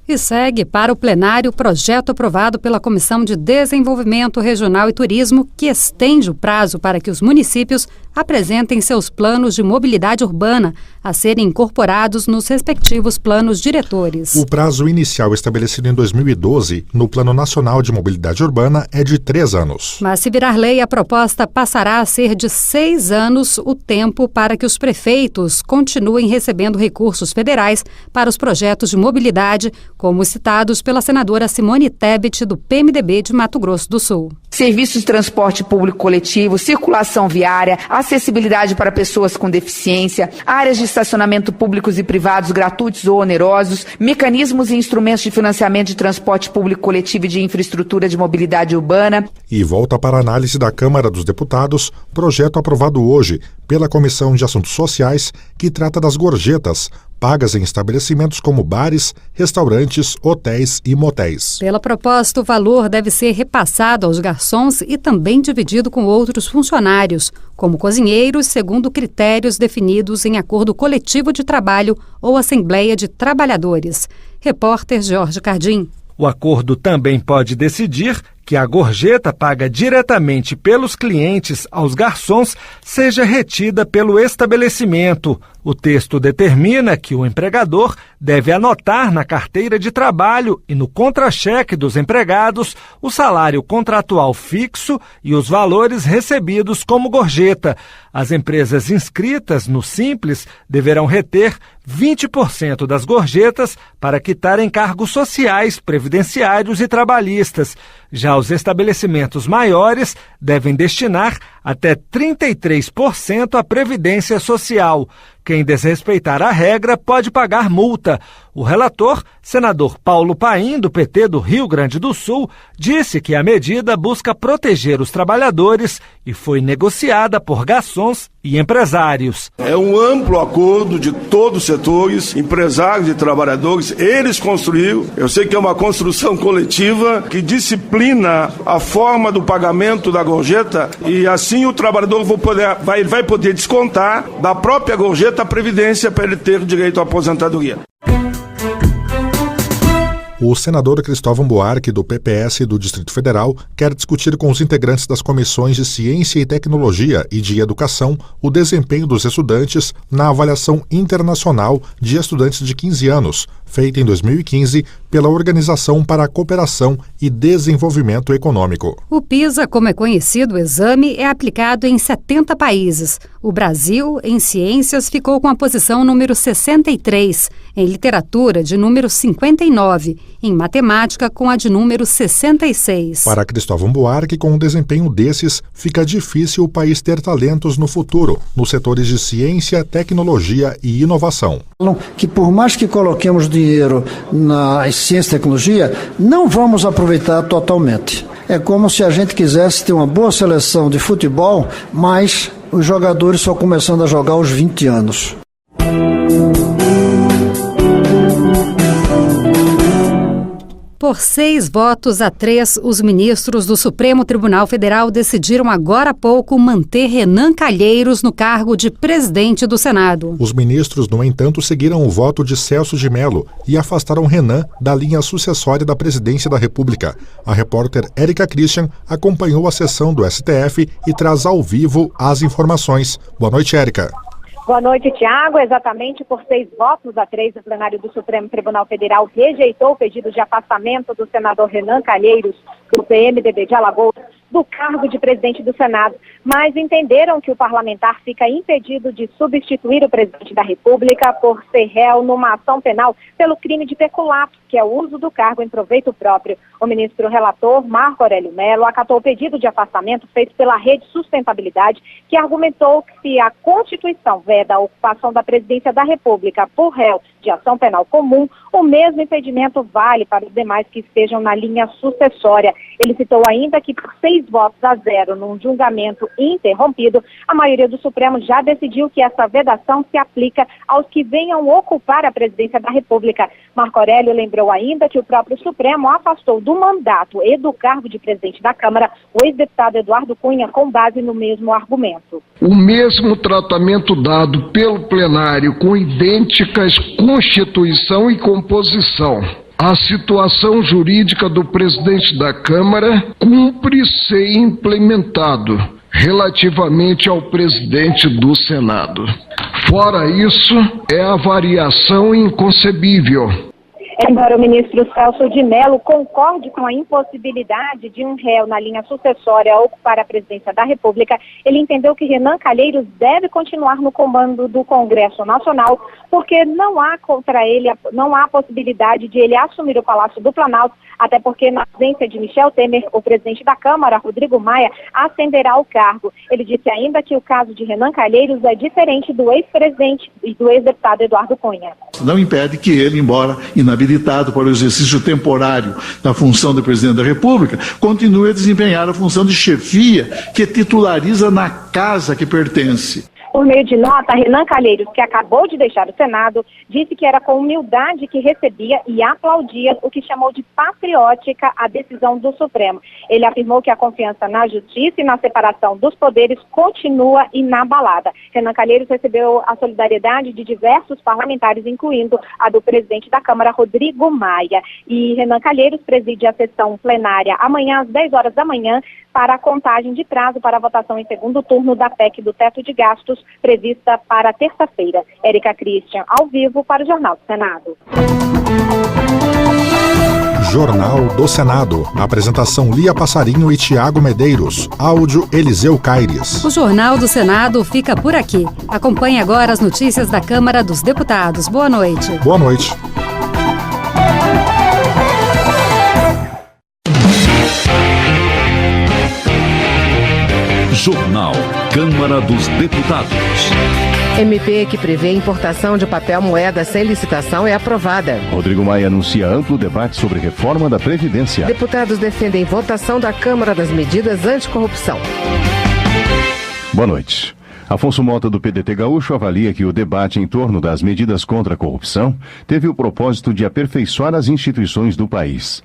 E segue para o plenário o projeto aprovado pela Comissão de Desenvolvimento Regional e Turismo, que estende o prazo para que os municípios apresentem seus planos de mobilidade urbana a serem incorporados nos respectivos planos diretores. O prazo inicial estabelecido em 2012 no Plano Nacional de Mobilidade Urbana é de 3 anos. Mas se virar lei, a proposta passará a ser de 6 anos o tempo para que os prefeitos continuem recebendo recursos federais para os projetos de mobilidade, como citados pela senadora Simone Tebet, do PMDB de Mato Grosso do Sul. Serviços de transporte público coletivo, circulação viária, acessibilidade para pessoas com deficiência, áreas de estacionamento públicos e privados gratuitos ou onerosos, mecanismos e instrumentos de financiamento de transporte público coletivo e de infraestrutura de mobilidade urbana. E volta para a análise da Câmara dos Deputados, projeto aprovado hoje pela Comissão de Assuntos Sociais, que trata das gorjetas pagas em estabelecimentos como bares, restaurantes, hotéis e motéis. Pela proposta, o valor deve ser repassado aos garçons e também dividido com outros funcionários, como cozinheiros, segundo critérios definidos em acordo coletivo de trabalho ou assembleia de trabalhadores. Repórter Jorge Cardim. O acordo também pode decidir que a gorjeta paga diretamente pelos clientes aos garçons seja retida pelo estabelecimento. O texto determina que o empregador deve anotar na carteira de trabalho e no contra-cheque dos empregados o salário contratual fixo e os valores recebidos como gorjeta. As empresas inscritas no Simples deverão reter 20% das gorjetas para quitar encargos sociais, previdenciários e trabalhistas. Já os estabelecimentos maiores devem destinar até 33% à previdência social. Quem desrespeitar a regra pode pagar multa. O relator, senador Paulo Paim, do PT do Rio Grande do Sul, disse que a medida busca proteger os trabalhadores e foi negociada por garçons e empresários. É um amplo acordo de todos os setores, empresários e trabalhadores, eles construíram. Eu sei que é uma construção coletiva que disciplina a forma do pagamento da gorjeta e assim o trabalhador vai poder descontar da própria gorjeta a previdência para ele ter direito à aposentadoria. O senador Cristóvão Buarque, do PPS do Distrito Federal, quer discutir com os integrantes das comissões de Ciência e Tecnologia e de Educação o desempenho dos estudantes na avaliação internacional de estudantes de 15 anos, feita em 2015 pela Organização para a Cooperação e Desenvolvimento Econômico. O PISA, como é conhecido o exame, é aplicado em 70 países. O Brasil, em ciências, ficou com a posição número 63, em literatura de número 59, em matemática com a de número 66. Para Cristóvão Buarque, com um desempenho desses, fica difícil o país ter talentos no futuro, nos setores de ciência, tecnologia e inovação. Que por mais que coloquemos dinheiro na ciência e tecnologia, não vamos aproveitar totalmente. É como se a gente quisesse ter uma boa seleção de futebol, mas os jogadores só começando a jogar aos 20 anos. Por 6-3, os ministros do Supremo Tribunal Federal decidiram agora há pouco manter Renan Calheiros no cargo de presidente do Senado. Os ministros, no entanto, seguiram o voto de Celso de Mello e afastaram Renan da linha sucessória da presidência da República. A repórter Érica Christian acompanhou a sessão do STF e traz ao vivo as informações. Boa noite, Érica. Boa noite, Tiago. Exatamente por 6-3, o plenário do Supremo Tribunal Federal rejeitou o pedido de afastamento do senador Renan Calheiros, do PMDB de Alagoas, do cargo de presidente do Senado, mas entenderam que o parlamentar fica impedido de substituir o presidente da República por ser réu numa ação penal pelo crime de peculato, que é o uso do cargo em proveito próprio. O ministro relator, Marco Aurélio Mello, acatou o pedido de afastamento feito pela Rede Sustentabilidade, que argumentou que se a Constituição veda a ocupação da presidência da República por réu de ação penal comum, o mesmo impedimento vale para os demais que estejam na linha sucessória. Ele citou ainda que por 6-0 num julgamento interrompido, a maioria do Supremo já decidiu que essa vedação se aplica aos que venham ocupar a presidência da República. Marco Aurélio lembrou ainda que o próprio Supremo afastou do mandato e do cargo de presidente da Câmara o ex-deputado Eduardo Cunha com base no mesmo argumento. O mesmo tratamento dado pelo plenário com idênticas constituição e composição. A situação jurídica do presidente da Câmara cumpre ser implementado relativamente ao presidente do Senado. Fora isso, é a variação inconcebível. Embora o ministro Celso de Mello concorde com a impossibilidade de um réu na linha sucessória ocupar a presidência da República, ele entendeu que Renan Calheiros deve continuar no comando do Congresso Nacional, porque não há contra ele, não há possibilidade de ele assumir o Palácio do Planalto, até porque na ausência de Michel Temer, o presidente da Câmara, Rodrigo Maia, ascenderá ao cargo. Ele disse ainda que o caso de Renan Calheiros é diferente do ex-presidente e do ex-deputado Eduardo Cunha. Não impede que ele, embora inabilitado para o exercício temporário da função de presidente da República, continue a desempenhar a função de chefia que titulariza na casa que pertence. Por meio de nota, Renan Calheiros, que acabou de deixar o Senado, disse que era com humildade que recebia e aplaudia o que chamou de patriótica a decisão do Supremo. Ele afirmou que a confiança na justiça e na separação dos poderes continua inabalada. Renan Calheiros recebeu a solidariedade de diversos parlamentares, incluindo a do presidente da Câmara, Rodrigo Maia. E Renan Calheiros preside a sessão plenária amanhã às 10 horas da manhã para a contagem de prazo para a votação em segundo turno da PEC do teto de gastos, prevista para terça-feira. Érica Christian, ao vivo para o Jornal do Senado. Jornal do Senado. Apresentação Lia Passarinho e Tiago Medeiros. Áudio Eliseu Caires. O Jornal do Senado fica por aqui. Acompanhe agora as notícias da Câmara dos Deputados. Boa noite. Boa noite. Jornal Câmara dos Deputados. MP que prevê importação de papel moeda sem licitação é aprovada. Rodrigo Maia anuncia amplo debate sobre reforma da Previdência. Deputados defendem votação da Câmara das medidas anticorrupção. Boa noite. Afonso Mota, do PDT Gaúcho, avalia que o debate em torno das medidas contra a corrupção teve o propósito de aperfeiçoar as instituições do país.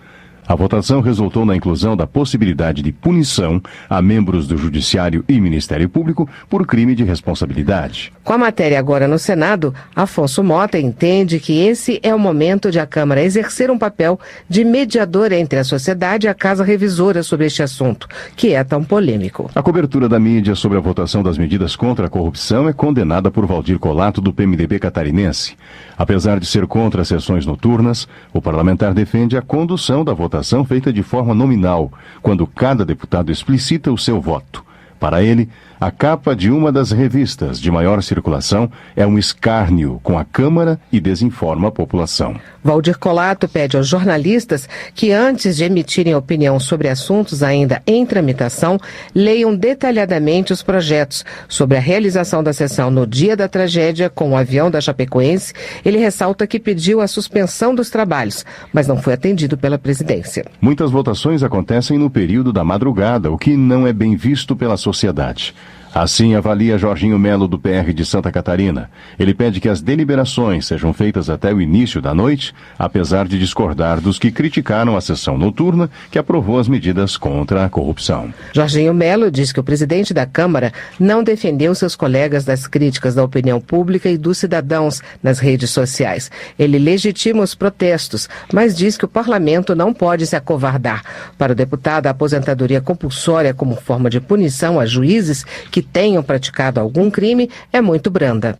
A votação resultou na inclusão da possibilidade de punição a membros do Judiciário e Ministério Público por crime de responsabilidade. Com a matéria agora no Senado, Afonso Mota entende que esse é o momento de a Câmara exercer um papel de mediador entre a sociedade e a Casa Revisora sobre este assunto, que é tão polêmico. A cobertura da mídia sobre a votação das medidas contra a corrupção é condenada por Valdir Colato, do PMDB catarinense. Apesar de ser contra as sessões noturnas, o parlamentar defende a condução da votação feita de forma nominal, quando cada deputado explicita o seu voto. Para ele, a capa de uma das revistas de maior circulação é um escárnio com a Câmara e desinforma a população. Valdir Colato pede aos jornalistas que, antes de emitirem opinião sobre assuntos ainda em tramitação, leiam detalhadamente os projetos. Sobre a realização da sessão no dia da tragédia com o avião da Chapecoense, ele ressalta que pediu a suspensão dos trabalhos, mas não foi atendido pela presidência. Muitas votações acontecem no período da madrugada, o que não é bem visto pela sociedade. Assim avalia Jorginho Melo, do PR de Santa Catarina. Ele pede que as deliberações sejam feitas até o início da noite, apesar de discordar dos que criticaram a sessão noturna que aprovou as medidas contra a corrupção. Jorginho Melo diz que o presidente da Câmara não defendeu seus colegas das críticas da opinião pública e dos cidadãos nas redes sociais. Ele legitima os protestos, mas diz que o parlamento não pode se acovardar. Para o deputado, a aposentadoria compulsória como forma de punição a juízes que tenham praticado algum crime é muito branda.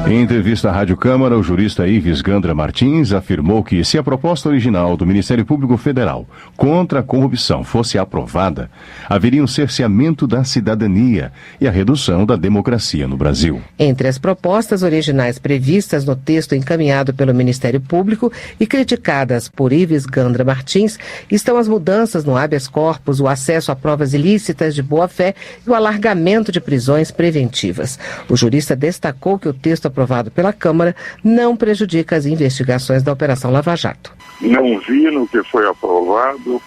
Em entrevista à Rádio Câmara, o jurista Ives Gandra Martins afirmou que, se a proposta original do Ministério Público Federal contra a corrupção fosse aprovada, haveria um cerceamento da cidadania e a redução da democracia no Brasil. Entre as propostas originais previstas no texto encaminhado pelo Ministério Público e criticadas por Ives Gandra Martins estão as mudanças no habeas corpus, o acesso a provas ilícitas de boa-fé e o alargamento de prisões preventivas. O jurista destacou que o texto aprovado pela Câmara não prejudica as investigações da Operação Lava Jato. Não vi no que foi aprovado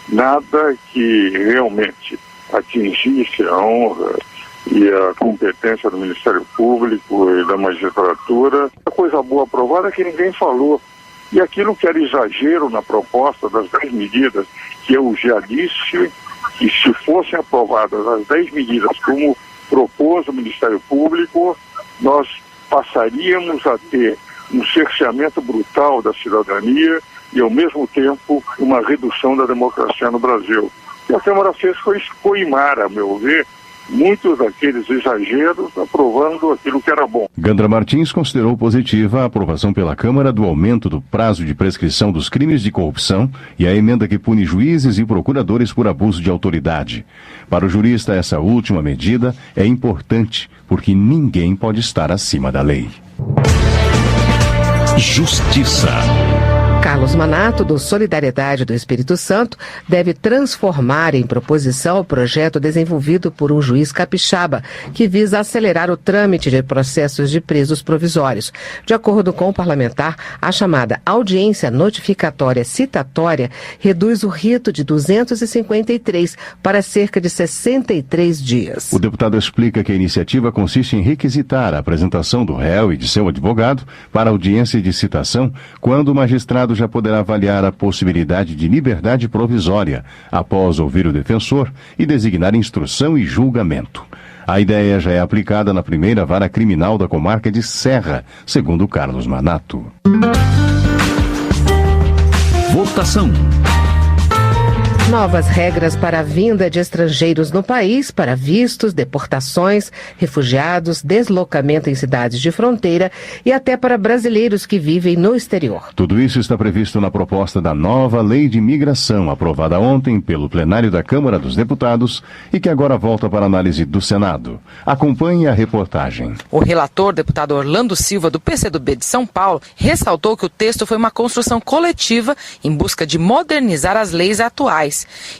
nada que realmente atingisse a honra e a competência do Ministério Público e da magistratura. A coisa boa aprovada é que ninguém falou. E aquilo que era exagero na proposta das 10 medidas, que eu já disse, que se fossem aprovadas as 10 medidas como propôs o Ministério Público, nós passaríamos a ter um cerceamento brutal da cidadania e, ao mesmo tempo, uma redução da democracia no Brasil. O que a Câmara fez foi coimar, a meu ver, muitos daqueles exageros, aprovando aquilo que era bom. Gandra Martins considerou positiva a aprovação pela Câmara do aumento do prazo de prescrição dos crimes de corrupção e a emenda que pune juízes e procuradores por abuso de autoridade. Para o jurista, essa última medida é importante, porque ninguém pode estar acima da lei. Justiça. Carlos Manato, do Solidariedade do Espírito Santo, deve transformar em proposição o projeto desenvolvido por um juiz capixaba, que visa acelerar o trâmite de processos de presos provisórios. De acordo com o parlamentar, a chamada audiência notificatória citatória reduz o rito de 253 para cerca de 63 dias. O deputado explica que a iniciativa consiste em requisitar a apresentação do réu e de seu advogado para audiência de citação, quando o magistrado já poderá avaliar a possibilidade de liberdade provisória, após ouvir o defensor e designar instrução e julgamento. A ideia já é aplicada na primeira vara criminal da comarca de Serra, segundo Carlos Manato. Votação. Novas regras para a vinda de estrangeiros no país, para vistos, deportações, refugiados, deslocamento em cidades de fronteira e até para brasileiros que vivem no exterior. Tudo isso está previsto na proposta da nova Lei de Imigração, aprovada ontem pelo plenário da Câmara dos Deputados e que agora volta para análise do Senado. Acompanhe a reportagem. O relator, deputado Orlando Silva, do PCdoB de São Paulo, ressaltou que o texto foi uma construção coletiva em busca de modernizar as leis atuais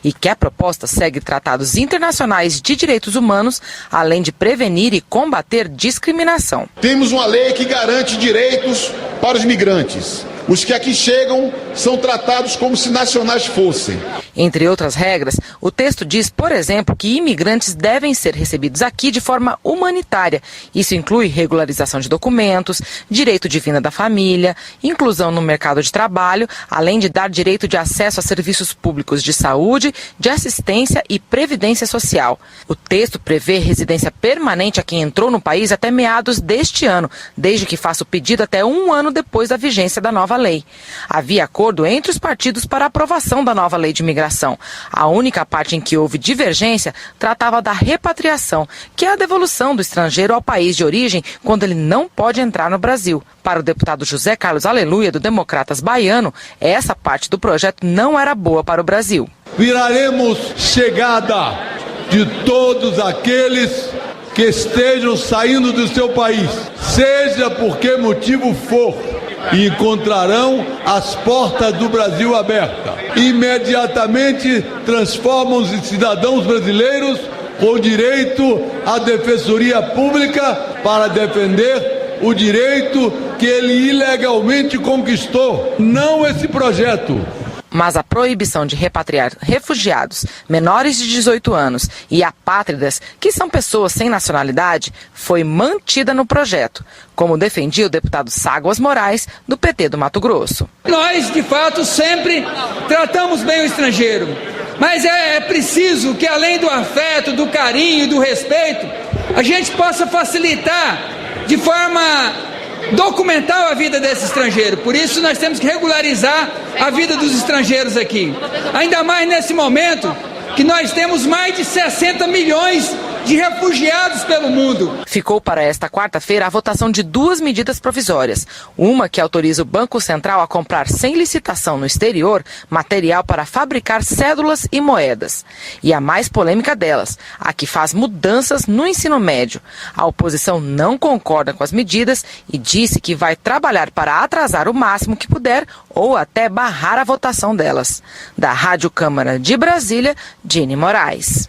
e que a proposta segue tratados internacionais de direitos humanos, além de prevenir e combater discriminação. Temos uma lei que garante direitos para os migrantes. Os que aqui chegam são tratados como se nacionais fossem. Entre outras regras, o texto diz, por exemplo, que imigrantes devem ser recebidos aqui de forma humanitária. Isso inclui regularização de documentos, direito de vinda da família, inclusão no mercado de trabalho, além de dar direito de acesso a serviços públicos de saúde, de assistência e previdência social. O texto prevê residência permanente a quem entrou no país até meados deste ano, desde que faça o pedido até 1 ano depois da vigência da nova lei. Havia acordo entre os partidos para a aprovação da nova lei de imigração. A única parte em que houve divergência tratava da repatriação, que é a devolução do estrangeiro ao país de origem quando ele não pode entrar no Brasil. Para o deputado José Carlos Aleluia, do Democratas Baiano, essa parte do projeto não era boa para o Brasil. Viraremos chegada de todos aqueles que estejam saindo do seu país, seja por que motivo for, e encontrarão as portas do Brasil abertas. Imediatamente transformam-se em cidadãos brasileiros com direito à defensoria pública para defender o direito que ele ilegalmente conquistou. Não esse projeto. Mas a proibição de repatriar refugiados menores de 18 anos e apátridas, que são pessoas sem nacionalidade, foi mantida no projeto, como defendia o deputado Ságuas Moraes, do PT do Mato Grosso. Nós, de fato, sempre tratamos bem o estrangeiro, mas é preciso que, além do afeto, do carinho e do respeito, a gente possa facilitar de forma documental a vida desse estrangeiro. Por isso nós temos que regularizar a vida dos estrangeiros aqui. Ainda mais nesse momento que nós temos mais de 60 milhões de refugiados pelo mundo. Ficou para esta quarta-feira a votação de 2 medidas provisórias. Uma que autoriza o Banco Central a comprar sem licitação no exterior material para fabricar cédulas e moedas. E a mais polêmica delas, a que faz mudanças no ensino médio. A oposição não concorda com as medidas e disse que vai trabalhar para atrasar o máximo que puder ou até barrar a votação delas. Da Rádio Câmara de Brasília, Dini Moraes.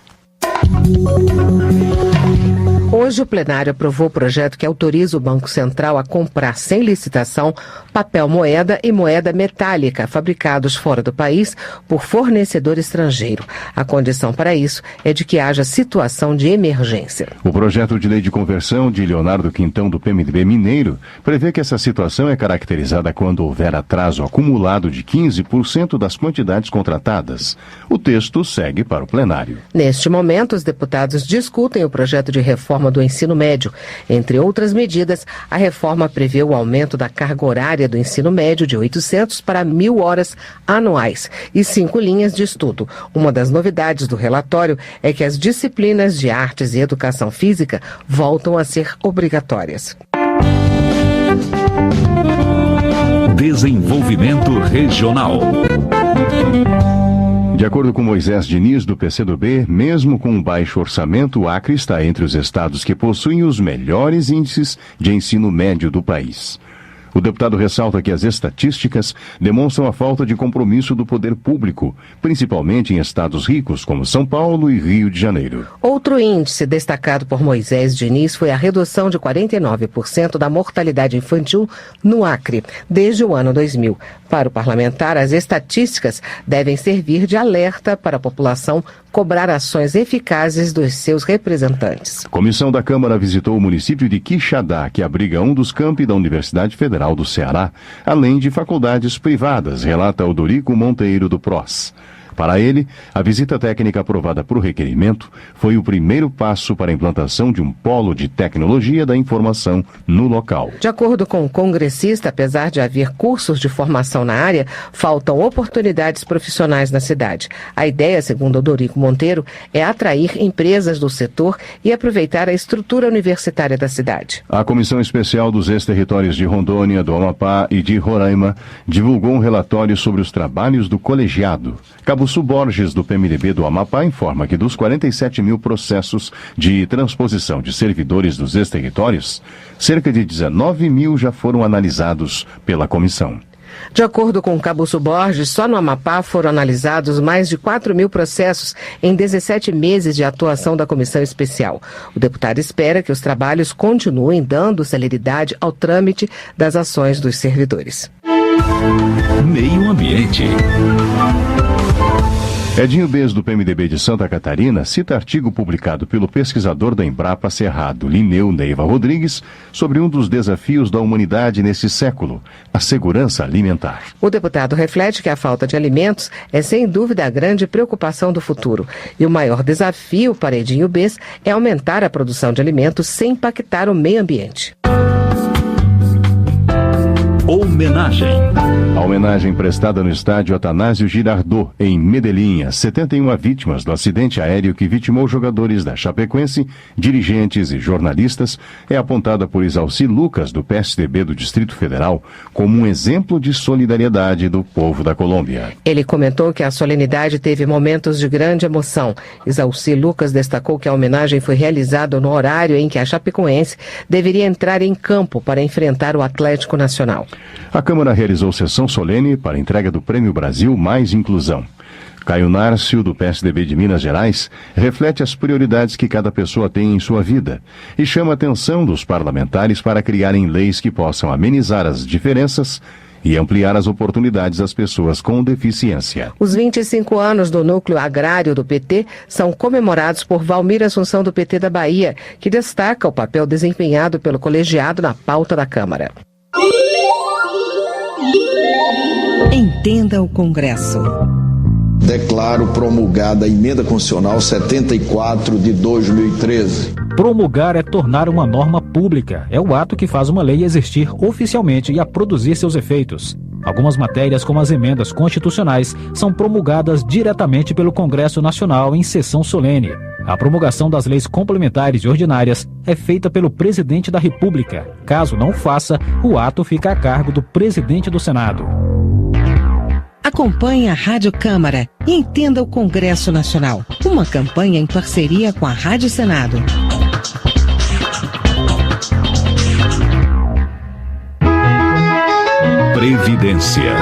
Hoje o plenário aprovou o projeto que autoriza o Banco Central a comprar sem licitação papel moeda e moeda metálica fabricados fora do país por fornecedor estrangeiro. A condição para isso é de que haja situação de emergência. O projeto de lei de conversão de Leonardo Quintão, do PMDB Mineiro, prevê que essa situação é caracterizada quando houver atraso acumulado de 15% das quantidades contratadas. O texto segue para o plenário. Neste momento, os deputados discutem o projeto de reforma do ensino médio. Entre outras medidas, a reforma prevê o aumento da carga horária do ensino médio de 800 para 1.000 horas anuais e 5 linhas de estudo. Uma das novidades do relatório é que as disciplinas de artes e educação física voltam a ser obrigatórias. Desenvolvimento regional. De acordo com Moisés Diniz, do PCdoB, mesmo com um baixo orçamento, o Acre está entre os estados que possuem os melhores índices de ensino médio do país. O deputado ressalta que as estatísticas demonstram a falta de compromisso do poder público, principalmente em estados ricos como São Paulo e Rio de Janeiro. Outro índice destacado por Moisés Diniz foi a redução de 49% da mortalidade infantil no Acre, desde o ano 2000. Para o parlamentar, as estatísticas devem servir de alerta para a população cobrar ações eficazes dos seus representantes. A comissão da Câmara visitou o município de Quixadá, que abriga um dos campi da Universidade Federal do Ceará, além de faculdades privadas, relata Odorico Monteiro do PROS. Para ele, a visita técnica aprovada por requerimento foi o primeiro passo para a implantação de um polo de tecnologia da informação no local. De acordo com o congressista, apesar de haver cursos de formação na área, faltam oportunidades profissionais na cidade. A ideia, segundo Odorico Monteiro, é atrair empresas do setor e aproveitar a estrutura universitária da cidade. A Comissão Especial dos Ex-Territórios de Rondônia, do Amapá e de Roraima divulgou um relatório sobre os trabalhos do colegiado. Cabuçu Borges, do PMDB do Amapá, informa que dos 47 mil processos de transposição de servidores dos ex-territórios, cerca de 19 mil já foram analisados pela comissão. De acordo com Cabuçu Borges, só no Amapá foram analisados mais de 4 mil processos em 17 meses de atuação da comissão especial. O deputado espera que os trabalhos continuem dando celeridade ao trâmite das ações dos servidores. Meio Ambiente. Edinho Bez, do PMDB de Santa Catarina, cita artigo publicado pelo pesquisador da Embrapa Cerrado, Linneu Neiva Rodrigues, sobre um dos desafios da humanidade nesse século, a segurança alimentar. O deputado reflete que a falta de alimentos é sem dúvida a grande preocupação do futuro. E o maior desafio para Edinho Bez é aumentar a produção de alimentos sem impactar o meio ambiente. Homenagem. A homenagem prestada no estádio Atanásio Girardot, em Medellín, a 71 vítimas do acidente aéreo que vitimou jogadores da Chapecoense, dirigentes e jornalistas, é apontada por Isalci Lucas, do PSDB do Distrito Federal, como um exemplo de solidariedade do povo da Colômbia. Ele comentou que a solenidade teve momentos de grande emoção. Isalci Lucas destacou que a homenagem foi realizada no horário em que a Chapecoense deveria entrar em campo para enfrentar o Atlético Nacional. A Câmara realizou sessão solene para a entrega do Prêmio Brasil Mais Inclusão. Caio Nárcio, do PSDB de Minas Gerais, reflete as prioridades que cada pessoa tem em sua vida e chama a atenção dos parlamentares para criarem leis que possam amenizar as diferenças e ampliar as oportunidades das pessoas com deficiência. Os 25 anos do núcleo agrário do PT são comemorados por Valmir Assunção, do PT da Bahia, que destaca o papel desempenhado pelo colegiado na pauta da Câmara. Entenda o Congresso. Declaro promulgada a Emenda Constitucional 74 de 2013. Promulgar é tornar uma norma pública. É o ato que faz uma lei existir oficialmente e a produzir seus efeitos. Algumas matérias, como as emendas constitucionais, são promulgadas diretamente pelo Congresso Nacional em sessão solene. A promulgação das leis complementares e ordinárias é feita pelo presidente da República. Caso não faça, o ato fica a cargo do presidente do Senado. Acompanhe a Rádio Câmara e entenda o Congresso Nacional. Uma campanha em parceria com a Rádio Senado. Previdência.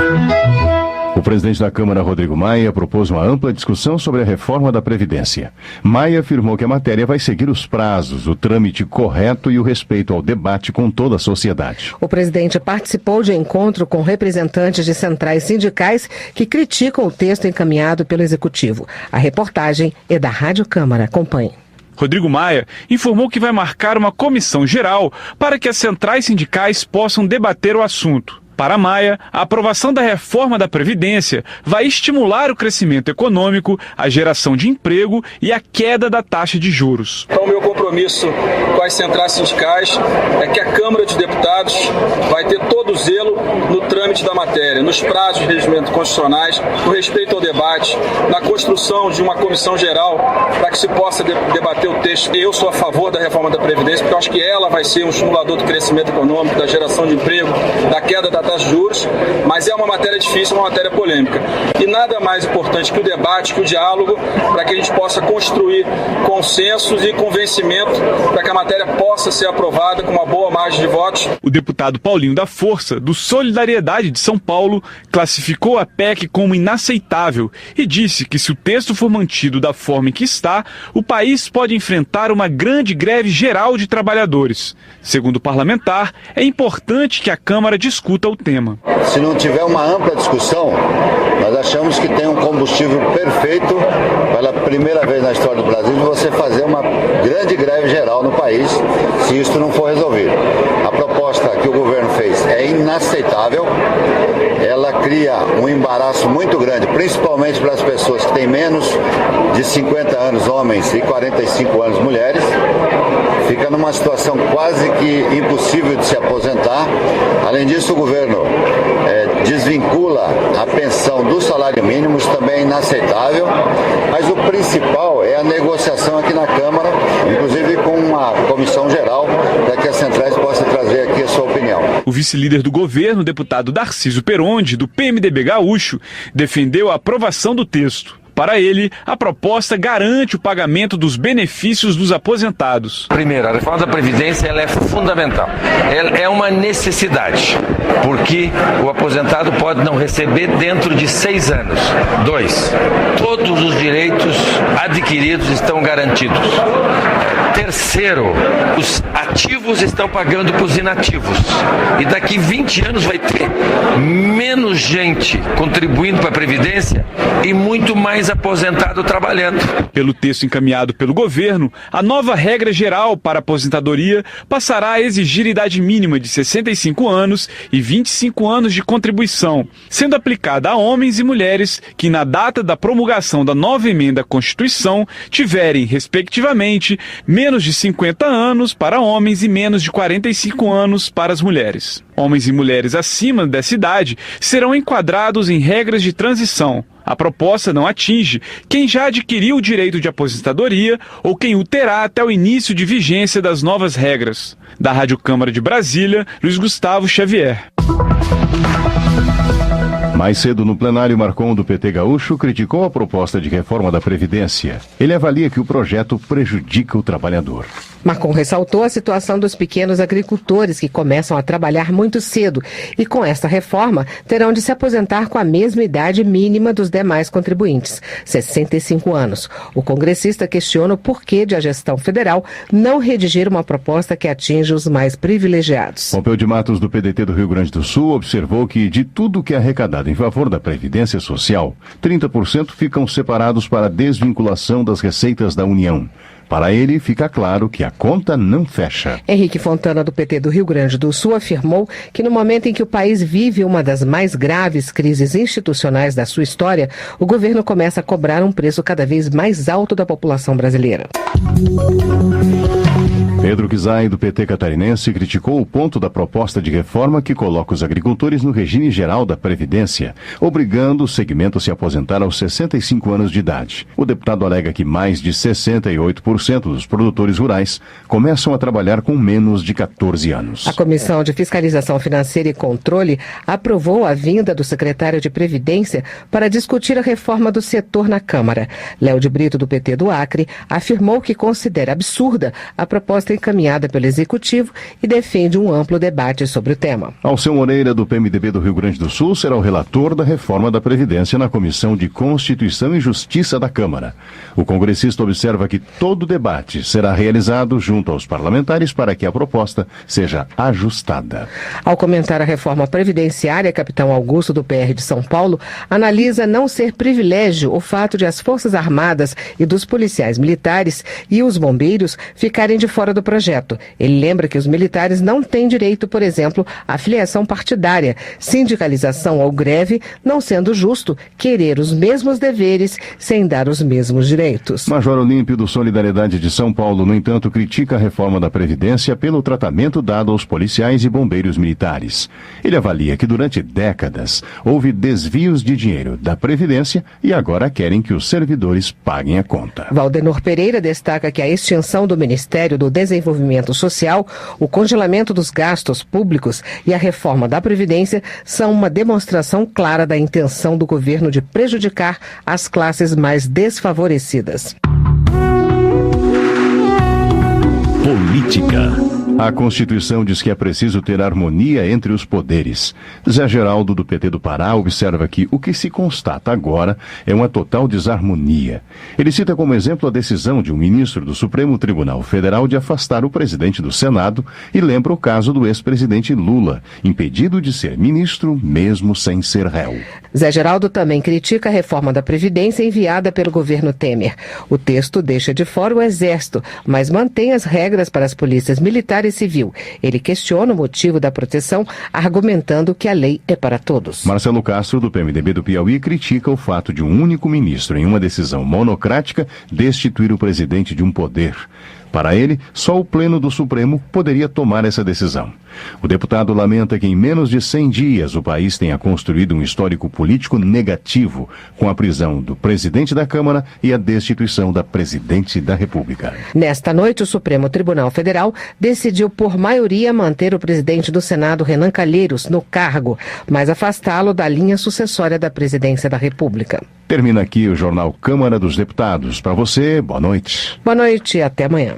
O presidente da Câmara, Rodrigo Maia, propôs uma ampla discussão sobre a reforma da Previdência. Maia afirmou que a matéria vai seguir os prazos, o trâmite correto e o respeito ao debate com toda a sociedade. O presidente participou de encontro com representantes de centrais sindicais que criticam o texto encaminhado pelo Executivo. A reportagem é da Rádio Câmara. Acompanhe. Rodrigo Maia informou que vai marcar uma comissão geral para que as centrais sindicais possam debater o assunto. Para Maia, a aprovação da reforma da Previdência vai estimular o crescimento econômico, a geração de emprego e a queda da taxa de juros. Então, meu compromisso com as centrais sindicais é que a Câmara dos Deputados vai ter todo o zelo no trâmite da matéria, nos prazos de regimento constitucionais, no respeito ao debate, na construção de uma comissão geral para que se possa debater o texto. Eu sou a favor da reforma da Previdência porque eu acho que ela vai ser um estimulador do crescimento econômico, da geração de emprego, da queda da taxa de juros, mas é uma matéria difícil, uma matéria polêmica. E nada mais importante que o debate, que o diálogo, para que a gente possa construir consensos e convencimento entendimento para que a matéria possa ser aprovada com uma boa margem de votos. O deputado Paulinho da Força, do Solidariedade de São Paulo, classificou a PEC como inaceitável e disse que se o texto for mantido da forma em que está, o país pode enfrentar uma grande greve geral de trabalhadores. Segundo o parlamentar, é importante que a Câmara discuta o tema. Se não tiver uma ampla discussão, nós achamos que tem um combustível perfeito, pela primeira vez na história do Brasil, de você fazer uma grande greve geral no país, se isso não for resolvido. A proposta que o governo fez é inaceitável, ela cria um embaraço muito grande, principalmente para as pessoas que têm menos de 50 anos, homens, e 45 anos, mulheres. Fica numa situação quase que impossível de se aposentar. Além disso, o governo desvincula a pensão do salário mínimo, isso também é inaceitável, mas o principal é a negociação aqui na Câmara, inclusive com uma comissão geral, para que as centrais possam trazer aqui a sua opinião. O vice-líder do governo, deputado Darcísio Peronde, do PMDB gaúcho, defendeu a aprovação do texto. Para ele, a proposta garante o pagamento dos benefícios dos aposentados. Primeiro, a reforma da Previdência ela é fundamental. Ela é uma necessidade, porque o aposentado pode não receber dentro de 6 anos. 2, todos os direitos adquiridos estão garantidos. Terceiro, os ativos estão pagando para os inativos. E daqui 20 anos vai ter menos gente contribuindo para a Previdência e muito mais aposentado trabalhando. Pelo texto encaminhado pelo governo, a nova regra geral para a aposentadoria passará a exigir idade mínima de 65 anos e 25 anos de contribuição, sendo aplicada a homens e mulheres que, na data da promulgação da nova emenda à Constituição, tiverem, respectivamente, menos de 50 anos para homens e menos de 45 anos para as mulheres. Homens e mulheres acima dessa idade serão enquadrados em regras de transição. A proposta não atinge quem já adquiriu o direito de aposentadoria ou quem o terá até o início de vigência das novas regras. Da Rádio Câmara de Brasília, Luiz Gustavo Xavier. Mais cedo no plenário, Marcon, do PT gaúcho, criticou a proposta de reforma da Previdência. Ele avalia que o projeto prejudica o trabalhador. Marcon ressaltou a situação dos pequenos agricultores que começam a trabalhar muito cedo e, com esta reforma, terão de se aposentar com a mesma idade mínima dos demais contribuintes, 65 anos. O congressista questiona o porquê de a gestão federal não redigir uma proposta que atinja os mais privilegiados. Pompeu de Matos, do PDT do Rio Grande do Sul, observou que de tudo que é arrecadado em favor da Previdência Social, 30% ficam separados para a desvinculação das receitas da União. Para ele, fica claro que a conta não fecha. Henrique Fontana, do PT do Rio Grande do Sul, afirmou que no momento em que o país vive uma das mais graves crises institucionais da sua história, o governo começa a cobrar um preço cada vez mais alto da população brasileira. Pedro Kizai, do PT catarinense, criticou o ponto da proposta de reforma que coloca os agricultores no regime geral da Previdência, obrigando o segmento a se aposentar aos 65 anos de idade. O deputado alega que mais de 68% dos produtores rurais começam a trabalhar com menos de 14 anos. A Comissão de Fiscalização Financeira e Controle aprovou a vinda do secretário de Previdência para discutir a reforma do setor na Câmara. Léo de Brito, do PT do Acre, afirmou que considera absurda a proposta encaminhada pelo Executivo e defende um amplo debate sobre o tema. Alceu Moreira, do PMDB do Rio Grande do Sul, será o relator da reforma da Previdência na Comissão de Constituição e Justiça da Câmara. O congressista observa que todo debate será realizado junto aos parlamentares para que a proposta seja ajustada. Ao comentar a reforma previdenciária, capitão Augusto, do PR de São Paulo, analisa não ser privilégio o fato de as Forças Armadas e dos policiais militares e os bombeiros ficarem de fora do projeto. Ele lembra que os militares não têm direito, por exemplo, à filiação partidária, sindicalização ou greve, não sendo justo querer os mesmos deveres sem dar os mesmos direitos. Major Olímpio, do Solidariedade de São Paulo, no entanto, critica a reforma da Previdência pelo tratamento dado aos policiais e bombeiros militares. Ele avalia que durante décadas houve desvios de dinheiro da Previdência e agora querem que os servidores paguem a conta. Valdenor Pereira destaca que a extinção do Ministério do Desenvolvimento Social, o congelamento dos gastos públicos e a reforma da Previdência são uma demonstração clara da intenção do governo de prejudicar as classes mais desfavorecidas. Política. A Constituição diz que é preciso ter harmonia entre os poderes. Zé Geraldo, do PT do Pará, observa que o que se constata agora é uma total desarmonia. Ele cita como exemplo a decisão de um ministro do Supremo Tribunal Federal de afastar o presidente do Senado e lembra o caso do ex-presidente Lula, impedido de ser ministro mesmo sem ser réu. Zé Geraldo também critica a reforma da Previdência enviada pelo governo Temer. O texto deixa de fora o Exército, mas mantém as regras para as polícias militar e civil. Ele questiona o motivo da proteção, argumentando que a lei é para todos. Marcelo Castro, do PMDB do Piauí, critica o fato de um único ministro, em uma decisão monocrática, destituir o presidente de um poder. Para ele, só o Pleno do Supremo poderia tomar essa decisão. O deputado lamenta que em menos de 100 dias o país tenha construído um histórico político negativo, com a prisão do presidente da Câmara e a destituição da presidente da República. Nesta noite, o Supremo Tribunal Federal decidiu por maioria manter o presidente do Senado, Renan Calheiros, no cargo, mas afastá-lo da linha sucessória da presidência da República. Termina aqui o Jornal Câmara dos Deputados. Para você, boa noite. Boa noite e até amanhã.